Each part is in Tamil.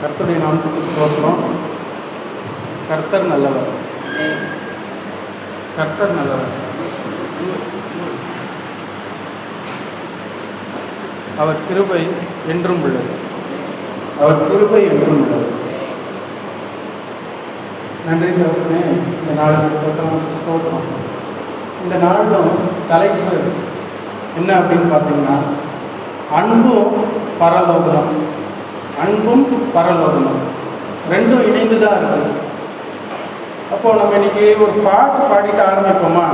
கர்த்தருடைய நாமத்துக்கு ஸ்தோத்திரம். கர்த்தர் நல்லவர். கர்த்தர் நல்லவர். அவர் கிருபை என்றும் உள்ளது. அவர் கிருபை என்றும் உள்ளது. நன்றி தகப்பனே, இந்த நாளுக்கு ஸ்தோத்திரம். இந்த நாளும் தலைப்பு என்ன அப்படின்னு பார்த்தீங்கன்னா, அன்பும் பரலோகம். அன்பும் பரலோகம் ரெண்டும் இணைந்து தான் இருக்குது. அப்போது நம்ம இன்னைக்கு ஒரு பாட்டு பாடிட்டு ஆரம்பிப்போமா?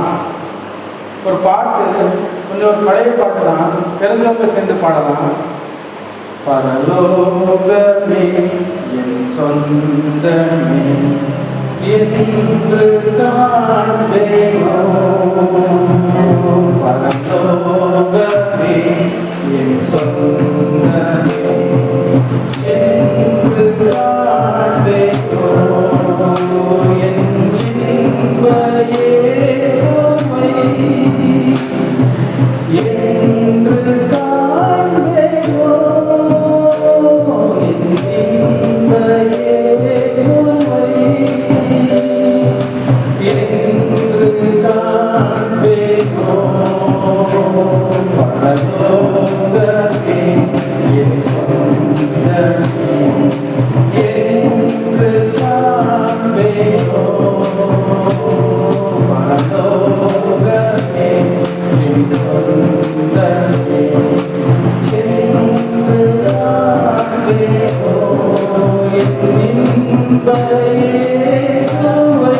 ஒரு பாட்டு கொஞ்சம் ஒரு பழைய பாட்டு தான், தெரிஞ்சவங்க சேர்ந்து பாடலாம். பரலோகமே என் சொந்தமே என்று காண்பேனோ, பரலோகமே என் சொந்தமே என்று காண்பேனோ, என் இன்ப இயேசுவை என்று காண்பேனோ, என் இன்ப இயேசுவை என்று காண்பேனோ, பரலோகமே என் சொந்தமே என்று காண்பேனோ, பரலோகமே என் சொந்தமே என்று காண்பேனோ, என் இன்ப இயேசுவை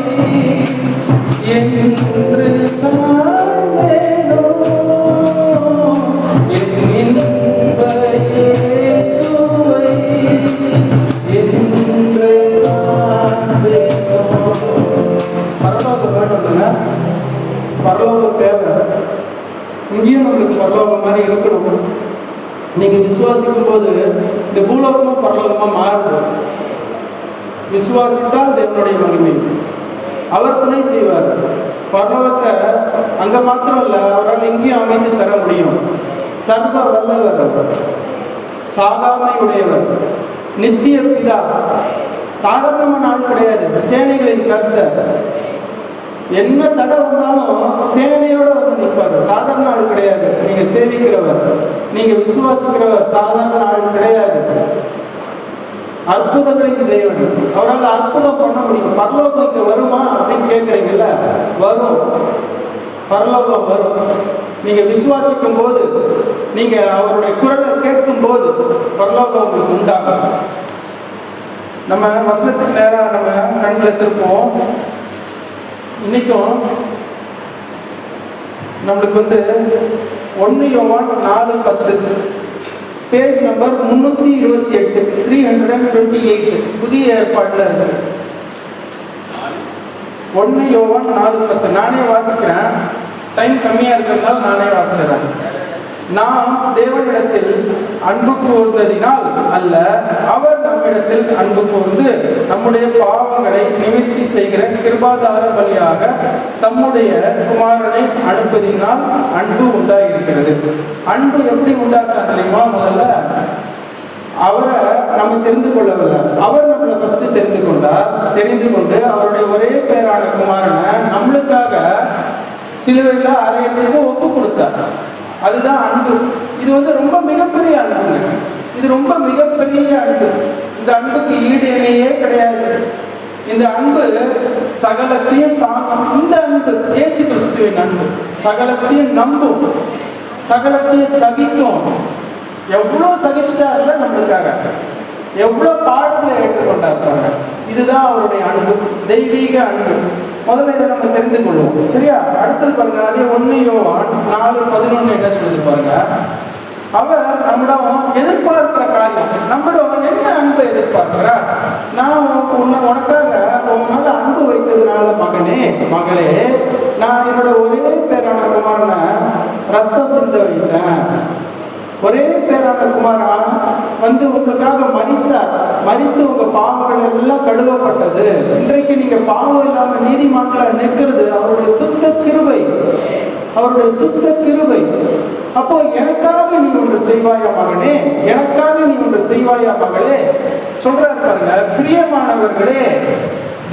என்று காண்பேனோ, என் இன்ப இயேசுவை என்று காண்பேனோ. பரலோகம் வேணும்ல, பரலோகம் தேவை. இங்கேயும் நம்மளுக்கு பரலோகம் மாதிரி இருக்கணும். நீங்கள் விசுவாசிக்கும் போது இந்த பூலோகமும் பரலோகமாக மாறுது. விசுவாசித்தால் தேவனுடைய மகிமை அவர் துணை செய்வார். பரலோகத்தை அங்கே மாத்திரம் இல்லை, அவரால் எங்கேயும் அமைத்து தர முடியும். சர்வ வல்லவர், சாகாமை உடையவர், நித்திய பிதா, சாதாரணமான ஆள் கிடையாது. சேனைகளின் கர்த்தர். என்ன தடை வந்தாலும் சேனையோட வந்து நிற்பார். சாதாரண ஆள் கிடையாது. நீங்க சேவிக்கிறவர், நீங்க விசுவாசிக்கிறவர் சாதாரண ஆள் கிடையாது. அற்புதங்களின் தேவன், அவரால் அற்புதம் பண்ண முடியும். பரலோகம் இங்க வருமா அப்படின்னு கேட்குறீங்கல்ல, வரும். பரலோகம் வரும். நீங்க விசுவாசிக்கும் போது, நீங்க அவருடைய குரலை கேட்கும் போது பரலோகம் உங்களுக்கு உண்டாகும். நம்ம வசனத்துக்கு நேரம் நம்ம கண்களை திருப்போம். இன்னைக்கும் நம்மளுக்கு 1 யோவான் 4:10, பேஜ் நம்பர் 328, 328, புதிய ஏற்பாட்டில் இருக்கு. 1 யோவான் 4:10 நானே வாசிக்கிறேன். டைம் கம்மியாக இருக்கிறதுனால நானே வாசிக்கிறேன். நாம் தேவனிடத்தில் அன்பு கூர்ந்ததினால் அல்ல, அவர் நம்மிடத்தில் அன்பு கூர்ந்து நம்முடைய பாவங்களை நிவர்த்தி செய்கிற கிருபாதார பலியாக தம்முடைய குமாரனை அனுப்புவதினால் அன்பு உண்டாயிருக்கிறது. அன்பு எப்படி உண்டாச்சா தெரியுமா? முதல்ல அவரை நம்ம தெரிந்து கொள்ளவில்லை, அவர் நம்மளை ஃபர்ஸ்ட் தெரிந்து கொண்டார். தெரிந்து கொண்டு அவருடைய ஒரே பேரான குமாரனை நம்மளுக்காக சிலுவையில் அறையத்துக்கு ஒப்பு கொடுத்தார். அதுதான் அன்பு. இது ரொம்ப மிகப்பெரிய அன்புங்க. இது ரொம்ப மிகப்பெரிய அன்பு. இந்த அன்புக்கு ஈடு இணையே கிடையாது. இந்த அன்பு சகலத்தையும் தாங்கும். இந்த அன்பு இயேசு கிறிஸ்துவின் அன்பு சகலத்தையும் நம்பும், சகலத்தையும் சகிக்கும். எவ்வளோ சகிச்சிட்டாருல நம்மளுக்காக, எவ்வளோ பாடங்களை ஏற்றுக்கொண்டாருக்காங்க. இதுதான் அவருடைய அன்பு, தெய்வீக அன்பு. முதல்ல இதை நம்ம தெரிந்து கொள்வோம், சரியா? அடுத்தது பாருங்க, அதே 1 யோவான் 4:11 என்ன சொல்லுது பாருங்க. அவர் நம்மிடம் எதிர்பார்க்கிற காரியம், நம்மிடம் என்ன அன்பை எதிர்பார்க்கிறார்? நான் உனக்காக உன் மேல அன்பு வைத்ததுனால மகனே மகளே, நான் என்னோட ஒரே பேரான குமாரனை ரத்தம் சிந்த வைத்தேன். ஒரே பேரான குமாரா உங்களுக்காக மரித்தார். மரித்து உங்க பாவங்கள் எல்லாம் கழுவப்பட்டது. இன்றைக்கு நீங்க பாவம் இல்லாம நீதிமான்களா நிற்கிறது அவருடைய சுத்த கிருபை. அவருடைய சுத்த கிருபை. அப்போ எனக்காக நீ ஒன்று செய்வாயா மகனே, எனக்காக நீ ஒன்று செய்வாயா மகளே சொல்றாரு பாருங்க. பிரியமானவர்களே,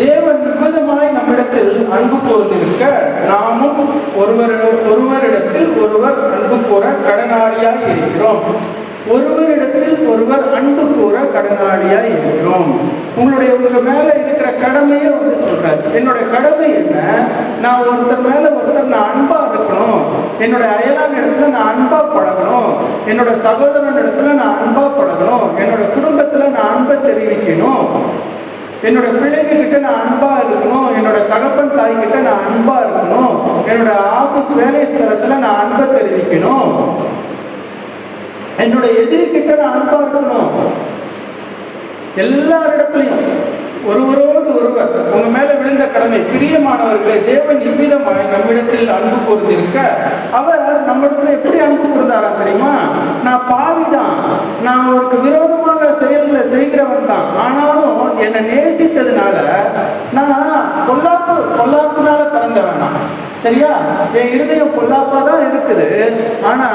தேவன் விதமாய் நம்மிடத்தில் அன்பு கூர்ந்திருக்க நாமும் ஒருவரிடத்தில் ஒருவர் அன்பு கூற கடனாளியாய் இருக்கிறோம். ஒருவரிடத்தில் ஒருவர் அன்பு கூற கடனாளியாய் இருக்கிறோம். உங்க மேல இருக்கிற கடமையை வந்து சொல்றாரு. என்னுடைய கடமை என்ன? நான் ஒருத்தர் மேல ஒருத்தர் நான் அன்பா இருக்கணும். என்னுடைய அயலான் இடத்துல நான் அன்பா பழகணும். என்னோட சகோதரன் இடத்துல நான் அன்பா பழகணும். என்னோட குடும்பத்துல நான் அன்பை தெரிவிக்கணும். என்னோட பிள்ளைங்க கிட்ட நான் அன்பா இருக்கணும். என்னோட தகப்பன் தாய் கிட்ட நான் அன்பா இருக்கணும். என்னோட ஆபீஸ் வேலை ஸ்தலத்துல நான் அன்பை தெரிவிக்கணும். என்னோட எதிரி கிட்ட நான் அன்பா இருக்கணும். எல்லாரிடத்துலையும் ஒருவரோடு ஒருவர் உங்க மேல விழுந்த கடமை. பிரியமானவர்களே, தேவன் இவ்விதமாய் நம்மிடத்தில் அன்பு கூர்ந்திருக்க அவர் நம்மிடத்துல எப்படி அன்பு கூர்ந்தாரா தெரியுமா? நான் பாவிதான், நான் அவருக்கு விரோதமாக செயல்களை செய்கிறவன் தான். ஆனாலும் என்னை நேசித்ததுனால நான் பொல்லாப்புனால பிறந்த வேணாம், சரியா? என் இருதயம் பொல்லாப்பா தான் இருக்குது. ஆனா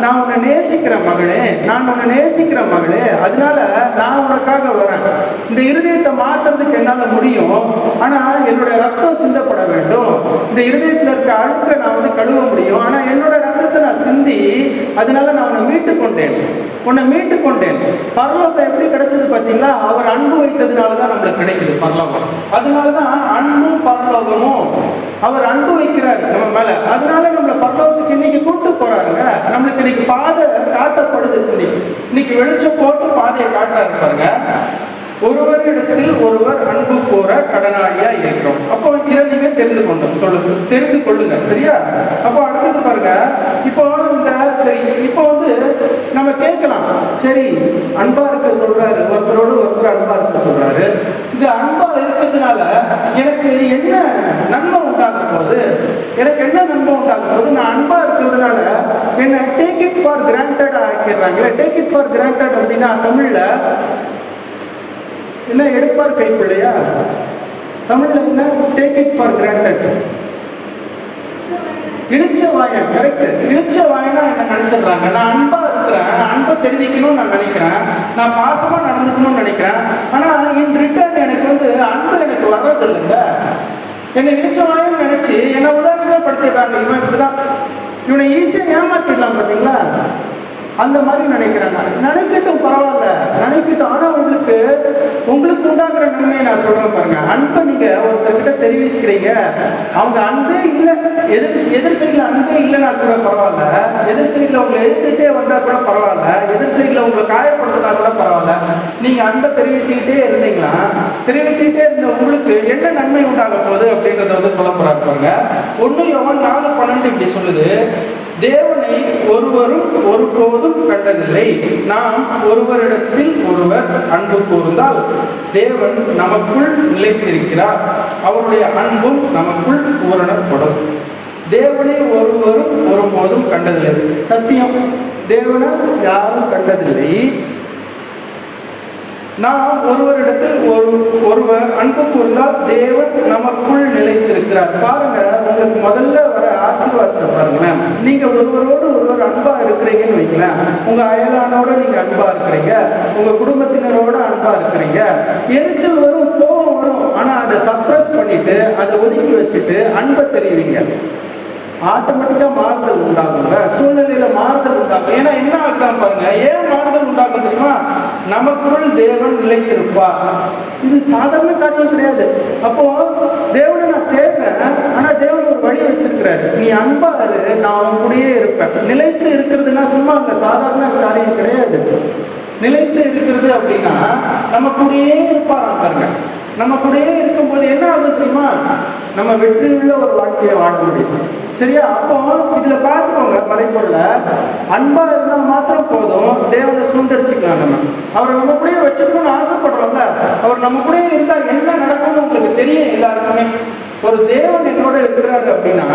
நான் உன்னை நேசிக்கிறேன் மகளே, நான் உன்னை நேசிக்கிறேன் மகளே, அதனால நான் உனக்காக வரேன். இந்த இருதயத்தை மாத்துறதுக்கு என்னால முடியும். ஆனா என்னோட ரத்தம் சிந்தப்பட வேண்டும். இந்த இருதயத்துல இருக்க அழுக்க நான் வந்து கழுவ முடியும். ஆனா என்னோட ரத்தத்தை நான் சிந்தி, அதனால நான் உன்னை மீட்டு கொண்டேன். பரலோகம் எப்படி கிடைச்சது பார்த்தீங்களா? அவர் அன்பு வைத்ததுனாலதான் நம்மளுக்கு கிடைக்குது பரலோகம். அதனாலதான் அன்பும் பரலோகமும். அவர் அன்பு வைக்கிறார் நம்ம மேல, அதனால நம்மள பரலோகத்துக்கு இன்னைக்கு கூட்டு போறாருங்க. நம்மளுக்கு இன்னைக்கு பாதை காட்டப்படுது. இன்னைக்கு வெளிச்சம் போட்டு பாதையை காட்டுறாரு பாருங்க. ஒருவரிடத்தில் ஒருவர் அன்பு கூற கடனாளியா இருக்கிறோம். அப்போ இதை நீங்க தெரிந்து கொள்ளுங்க, சரியா? அப்போ அடுத்தது பாருங்க. இப்போ இப்போ வந்து நம்ம கேட்கலாம், சரி அன்பா இருக்க சொல்றாரு, ஒருத்தரோடு ஒருத்தர் அன்பா இருக்க சொல்றாரு. இந்த அன்பா இருக்கிறதுனால எனக்கு என்ன நன்மை உண்டாக போகுது? நான் அன்பா இருக்கிறதுனால என்ன டேக் இட் ஃபார் கிராண்டட் ஆக்கிடுறாங்களே. டேக் இட் ஃபார் கிராண்டட் அப்படின்னா தமிழ்ல என்ன? எடுப்பார் கைப்பிள்ளையா? தமிழ்ல என்ன? Take it for granted. இழிச்ச வாயன். கரெக்ட். இழிச்ச வாயனா என்ன நினைச்சிடுறாங்க? நான் அன்பா இருக்கிறேன், அன்பை தெரிவிக்கணும்னு நான் நினைக்கிறேன், நான் பாசமா நடந்துக்கணும்னு நினைக்கிறேன். ஆனா இன் ரிட்டர்ன் எனக்கு வந்து அன்பு எனக்கு வர்றது இல்லைங்க. என்னை இழிச்ச வாயன்னு நினைச்சு என்னை உதாசீனப்படுத்திடுறாங்க. இவன் இப்படிதான், இவனை ஈஸியா ஏமாத்திடலாம் பார்த்தீங்களா? அந்த மாதிரி நினைக்கிறேன். நினைக்கட்டும், பரவாயில்ல, நினைக்கட்டும். ஆனா உங்களுக்கு உண்டாக்குற நன்மையை நான் சொல்றேன் பாருங்க. அன்பை நீங்க ஒருத்தர்கிட்ட தெரிவிக்கிறீங்க, அவங்க அன்பே இல்லை, எதிர் சைட்ல அன்பே இல்லைன்னா கூட பரவாயில்ல, எதிர் சைட்ல உங்களை எதிர்த்துட்டே வந்தா கூட பரவாயில்ல, எதிர் சைட்ல உங்களை காயப்படுத்தினா கூட பரவாயில்ல, நீங்க அன்பை தெரிவித்துக்கிட்டே இருந்தீங்களா, தெரிவித்துக்கிட்டே இருந்த உங்களுக்கு என்ன நன்மை உண்டாக போகுது அப்படின்றத வந்து சொல்ல போறாரு பாருங்க. 1 யோவான் 4:12 இப்படி சொல்லுது, தேவனை ஒருவரும் ஒருபோதும் கண்டதில்லை. நாம் ஒருவரிடத்தில் ஒருவர் அன்பு கூர்ந்தால் தேவன் நமக்குள் நிலைத்திருக்கிறார், அவருடைய அன்பும் நமக்குள் பூரணப்படும். தேவனை ஒருவரும் ஒருபோதும் கண்டதில்லை. சத்தியம், தேவனை யாரும் கண்டதில்லை. நாம் ஒருவரிடத்தில் ஒருவர் அன்பு கூர்ந்தால் தேவன் நமக்குள் நிலைத்திருக்கிறார். பாருங்க, உங்களுக்கு முதல்ல வர ஆசீர்வாதத்தை பாருங்களேன். நீங்க ஒருவரோடு ஒருவர் அன்பா இருக்கிறீங்கன்னு வைங்களேன். உங்க அயலானோட நீங்க அன்பா இருக்கிறீங்க, உங்க குடும்பத்தினரோட அன்பா இருக்கிறீங்க. எரிச்சல் வரும், கோபம் வரும், ஆனா அதை சப்ரஸ் பண்ணிட்டு அதை ஒதுக்கி வச்சுட்டு அன்பை தெரிவிங்க. ஆட்டோமேட்டிக்கா மாறுதல் உண்டாகுங்க, சூழ்நிலையில மாறுதல் உண்டாகும். ஏன்னா என்ன ஆகுதான் பாருங்க, ஏன் மாறுதல் உண்டாகும் தெரியுமா? நமக்குள் தேவன் நிலைத்திருப்பார். இது சாதாரண காரியம் கிடையாது. அப்போ தேவனை நான் தேடுறேன், ஆனா தேவன் ஒரு வழி வச்சிருக்கிறாரு. நீ அன்பா இரு, நான் உன் கூடயே இருப்பேன். நிலைத்து இருக்கிறதுனா சும்மா அந்த சாதாரண காரியம் கிடையாது. நிலைத்து இருக்கிறது அப்படின்னா நம்ம கூடயே இருப்பாராம் பாருங்க. நம்ம கூடயே இருக்கும்போது என்ன ஆகும் தெரியுமா? நம்ம வெற்றியுள்ள ஒரு வாழ்க்கையை வாழ முடியும், சரியா? அப்போ இதுல பார்த்துக்கோங்க, மறைப்பொருள அன்பா இருந்தால் மாத்திரம் போதும், தேவனை சுதந்திரிச்சுக்கலாம். நம்ம அவரை நம்ம கூடயே வச்சுக்கணும்னு ஆசைப்படுறோம்ல, அவர் நம்ம கூடயே இருந்தா என்ன நடக்கும்னு உங்களுக்கு தெரியும் எல்லாருக்குமே. ஒரு தேவன் என்னோட இருக்கிறாரு அப்படின்னா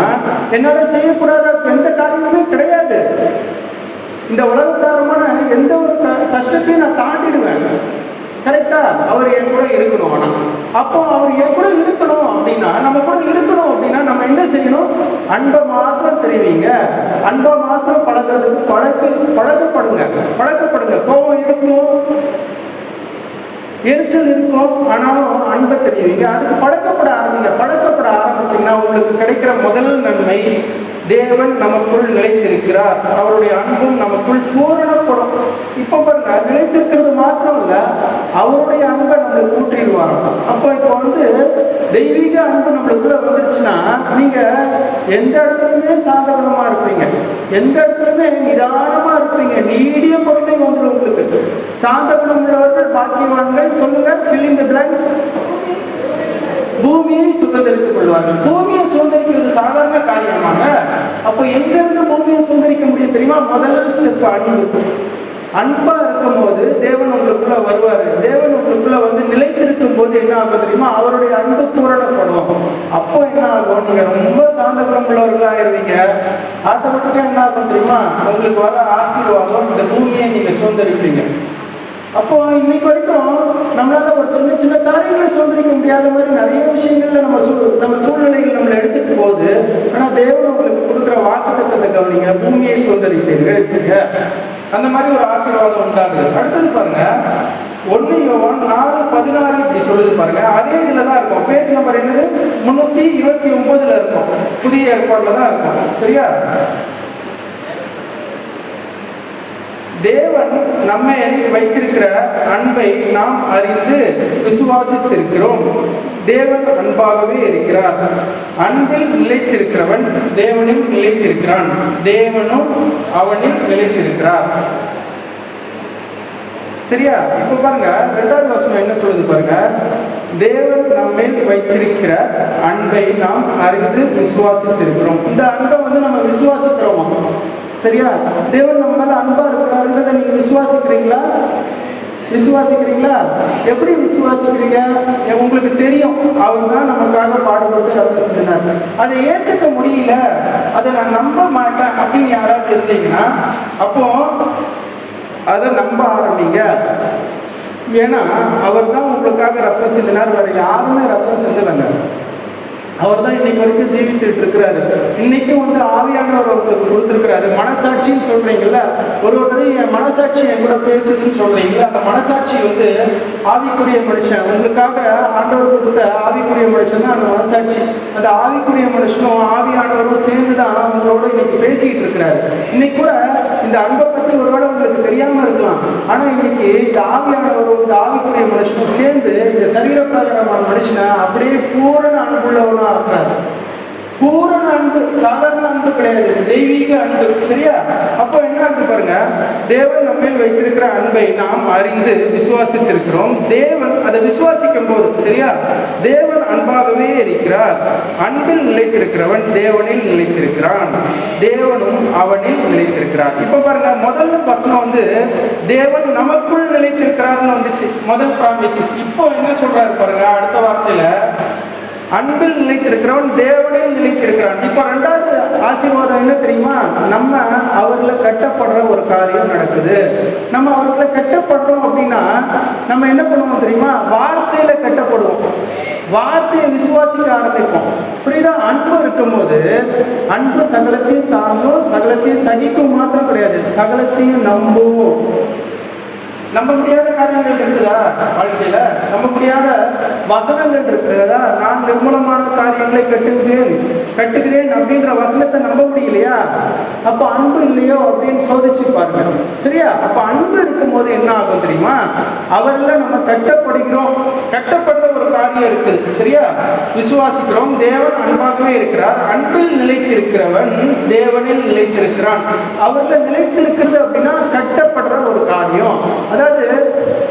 என்னால செய்யக்கூடாத எந்த காரியமுமே கிடையாது. இந்த உலகத்தாரமான எந்த ஒரு கஷ்டத்தையும் நான் தாண்டிடுவேன். கரெக்டா? அவர் என் கூட இருக்கணும். ஆனா அப்போ அவர் என் கூட இருக்கணும் அப்படின்னா, நம்ம கூட இருக்கணும் அப்படின்னா நம்ம என்ன செய்யணும்? அன்பை மாத்திரம் தெரிவிங்க, அன்பை மாத்திரம் பழக்கப்படுங்க. கோபம் இருக்கும், எரிச்சல் இருக்கும், ஆனாலும் அன்பை தெரிவிங்க. அதுக்கு பழக்கப்பட ஆரம்பிச்சீங்கன்னா உங்களுக்கு கிடைக்கிற முதல் நன்மை, தேவன் நமக்குள் நிலைத்திருக்கிறார், அவருடைய அன்பும் நமக்குள் பூரணப்படும். இப்போ பாருங்க, நிலைத்திருக்கிறது மாத்திரம் இல்ல, அவருடைய அன்பை நம்மளுக்கு ஊற்றிடுவாங்க. அப்போ இப்போ தெய்வீக அன்பு நம்மளுக்குள்ள வந்துருச்சுன்னா நீங்க எந்த இடத்துலையுமே சாந்தகுணமா இருப்பீங்க, எந்த இடத்துலையுமே நிதானமா இருப்பீங்க, நீடிய பொறுமை வந்துடும் உங்களுக்கு. சாந்த குணம் உள்ளவர்கள் பாக்கியவான்கள். சொல்லுங்க, fill in the blanks. பூமியை சுதந்திரித்துக் கொள்வார்கள். பூமியை சுதந்திரிக்கிறது சாதாரண காரியமாக? அப்போ எங்க இருந்து பூமியை சுதந்திரிக்க முடியும் தெரியுமா? முதல் ஸ்டெப் அன்பு. அன்பா இருக்கும் போது தேவன் உங்களுக்குள்ள வருவாரு. தேவன் உங்களுக்குள்ள நிலைத்திருக்கும் போது என்ன ஆகும் தெரியுமா? அவருடைய அன்பு பூரணப்படும். அப்போ என்ன ஆகும்? நீங்க ரொம்ப சாந்த குணம் உள்ளவர்களா ஆயிருவீங்க. ஆட்டோமேட்டிக்கா என்ன ஆகும் தெரியுமா? உங்களுக்கு வர ஆசீர்வாதம், இந்த பூமியை நீங்க சுதந்திரிப்பீங்க. அப்போ இன்னைக்கு வரைக்கும் நம்மளால ஒரு சின்ன சின்ன காரியங்களை சுதந்திரிக்க முடியாத மாதிரி நிறைய விஷயங்கள்ல நம்ம சூழ்நிலைகள் நம்மளை எடுத்துட்டு போகுது. ஆனா தேவன் உங்களுக்கு கொடுக்குற வாக்குத்தத்தத்தை கவனிங்க, பூமியை சுதந்திரிப்பீர்கள். அந்த மாதிரி ஒரு ஆசீர்வாதம் உண்டாகுது. அடுத்தது பாருங்க, 1 யோவான் 4:16 இப்படி சொல்லுது பாருங்க. அதே இதுல தான் இருக்கும். பேஜ் நம்பர் என்னது? 329 இருக்கும். புதிய ஏற்பாடுல தான் இருக்கும். சரியா? தேவன் நம்மை வைத்திருக்கிற அன்பை நாம் அறிந்து விசுவாசித்திருக்கிறோம். தேவன் அன்பாகவே இருக்கிறார். அன்பில் நிலைத்திருக்கிறவன் தேவனில் நிலைத்திருக்கிறான், தேவனும் அவனில் நிலைத்திருக்கிறார். சரியா? இப்ப பாருங்க, 2வது வசனம் என்ன சொல்லுது பாருங்க. தேவன் நம்மேல் வைத்திருக்கிற அன்பை நாம் அறிந்து விசுவாசித்திருக்கிறோம். இந்த அன்பை நம்ம விசுவாசிக்கிறோமா? சரியா? தேவன் நம்ம மேல அன்பா இருக்கிறாருன்றதை நீங்க விசுவாசிக்கிறீங்களா? எப்படி விசுவாசிக்கிறீங்க? உங்களுக்கு தெரியும் அவர் தான் நமக்காக பாடுபட்டு ரத்தம் சிந்தினார். அதை ஏற்றுக்க முடியல, அதை நான் நம்ப மாட்டேன் அப்படின்னு யாராவது இருந்தீங்கன்னா அப்போ அதை நம்ப ஆரம்பிங்க. ஏன்னா அவர் தான் உங்களுக்காக ரத்தம் சிந்தினார், வேற யாருமே ரத்தம் சிந்தலைங்க. அவர் தான் இன்னைக்கு வரைக்கும் ஜீவித்துட்டு இருக்கிறாரு. இன்னைக்கும் ஆவியானவர் உங்களுக்கு கொடுத்துருக்கிறாரு. மனசாட்சின்னு சொல்றீங்கல்ல, ஒருத்தர் என் மனசாட்சி என் கூட பேசுதுன்னு சொல்றீங்களா? அந்த மனசாட்சி ஆவிக்குரிய மனுஷன், உங்களுக்காக ஆண்டவர் கொடுத்த ஆவிக்குரிய மனுஷன் தான் அந்த மனசாட்சி. அந்த ஆவிக்குரிய மனுஷனும் ஆவியானவரும் சேர்ந்து தான் உங்களோட இன்னைக்கு பேசிக்கிட்டு இருக்கிறாரு. இன்னைக்கு கூட இந்த அன்பை பற்றி ஒருவேளை உங்களுக்கு தெரியாம இருக்கலாம். ஆனா இன்னைக்கு இந்த ஆவியானவரும் இந்த ஆவிக்குரிய மனுஷனும் சேர்ந்து இந்த சரீரப்பிரகாரமான மனுஷனை அப்படியே பூரண அன்புள்ளவனா ஆக்குறாரு. பூரண அன்பு, சாதாரண அன்பு கிடையாது, தெய்வீக அன்பு. சரியா? அப்போ என்ன அன்பு பாருங்க, தேவன் நம்மேல் வைத்திருக்கிற அன்பை நாம் அறிந்து விசுவாசித்திருக்கிறோம். தேவன் அதை விசுவாசிக்கும் போது, சரியா, தேவன் அன்பாகவே இருக்கிறார். அன்பில் நிலைத்திருக்கிறவன் தேவனில் நிலைத்திருக்கிறான், தேவனும் அவனில் நிலைத்திருக்கிறார். இப்ப பாருங்க, முதல்ல வசனம் தேவன் நமக்குள் நிலைத்திருக்கிறார்னு வந்துச்சு, முதல் பிராமிஸ். இப்போ என்ன சொல்றாரு பாருங்க, அடுத்த வார்த்தையில அன்பில் நிலைத்திருக்கிறவன் தேவனில் நிலைத்திருக்கிறான். இப்ப 2வது ஆசீர்வாதம் என்ன தெரியுமா? நம்ம அவர்களை கட்டப்படுற ஒரு காரியம் நடக்குது. நம்ம அவர்களை கட்டப்படுறோம் அப்படின்னா நம்ம என்ன பண்ணுவோம் தெரியுமா? வார்த்தையில கட்டப்படுவோம், வார்த்தையை விசுவாசிக்க ஆரம்பிப்போம். புரியுதா? அன்பு இருக்கும்போது அன்பு சகலத்தையும் தாங்கும், சகலத்தையும் சகிக்கும் மாத்திரம் கிடையாது, சகலத்தையும் நம்புவோம். நம்ப முடியாத காரியங்கள் இருக்குதா வாழ்க்கையில? நம்ப முடியாத வசனங்கள் இருக்கிறதா? நான் நிர்மூலமான காரியங்களை கட்டுகிறேன் அப்படின்ற வசனத்தை நம்ப முடியலையா? அப்ப அன்பு இல்லையோ அப்படின்னு சோதிச்சு பாருங்க. சரியா? அப்ப அன்பு இருக்கும் போது என்ன ஆகும் தெரியுமா? அவர்ல நம்ம கட்டப்படுற ஒரு காரியம் இருக்குது. சரியா? விசுவாசிக்கிறோம், தேவன் அன்பாகவே இருக்கிறார், அன்பில் நிலைத்திருக்கிறவன் தேவனில் நிலைத்திருக்கிறான். அவர்ல நிலைத்திருக்கிறது அப்படின்னா கட்டப்படுற ஒரு காரியம். அதாவது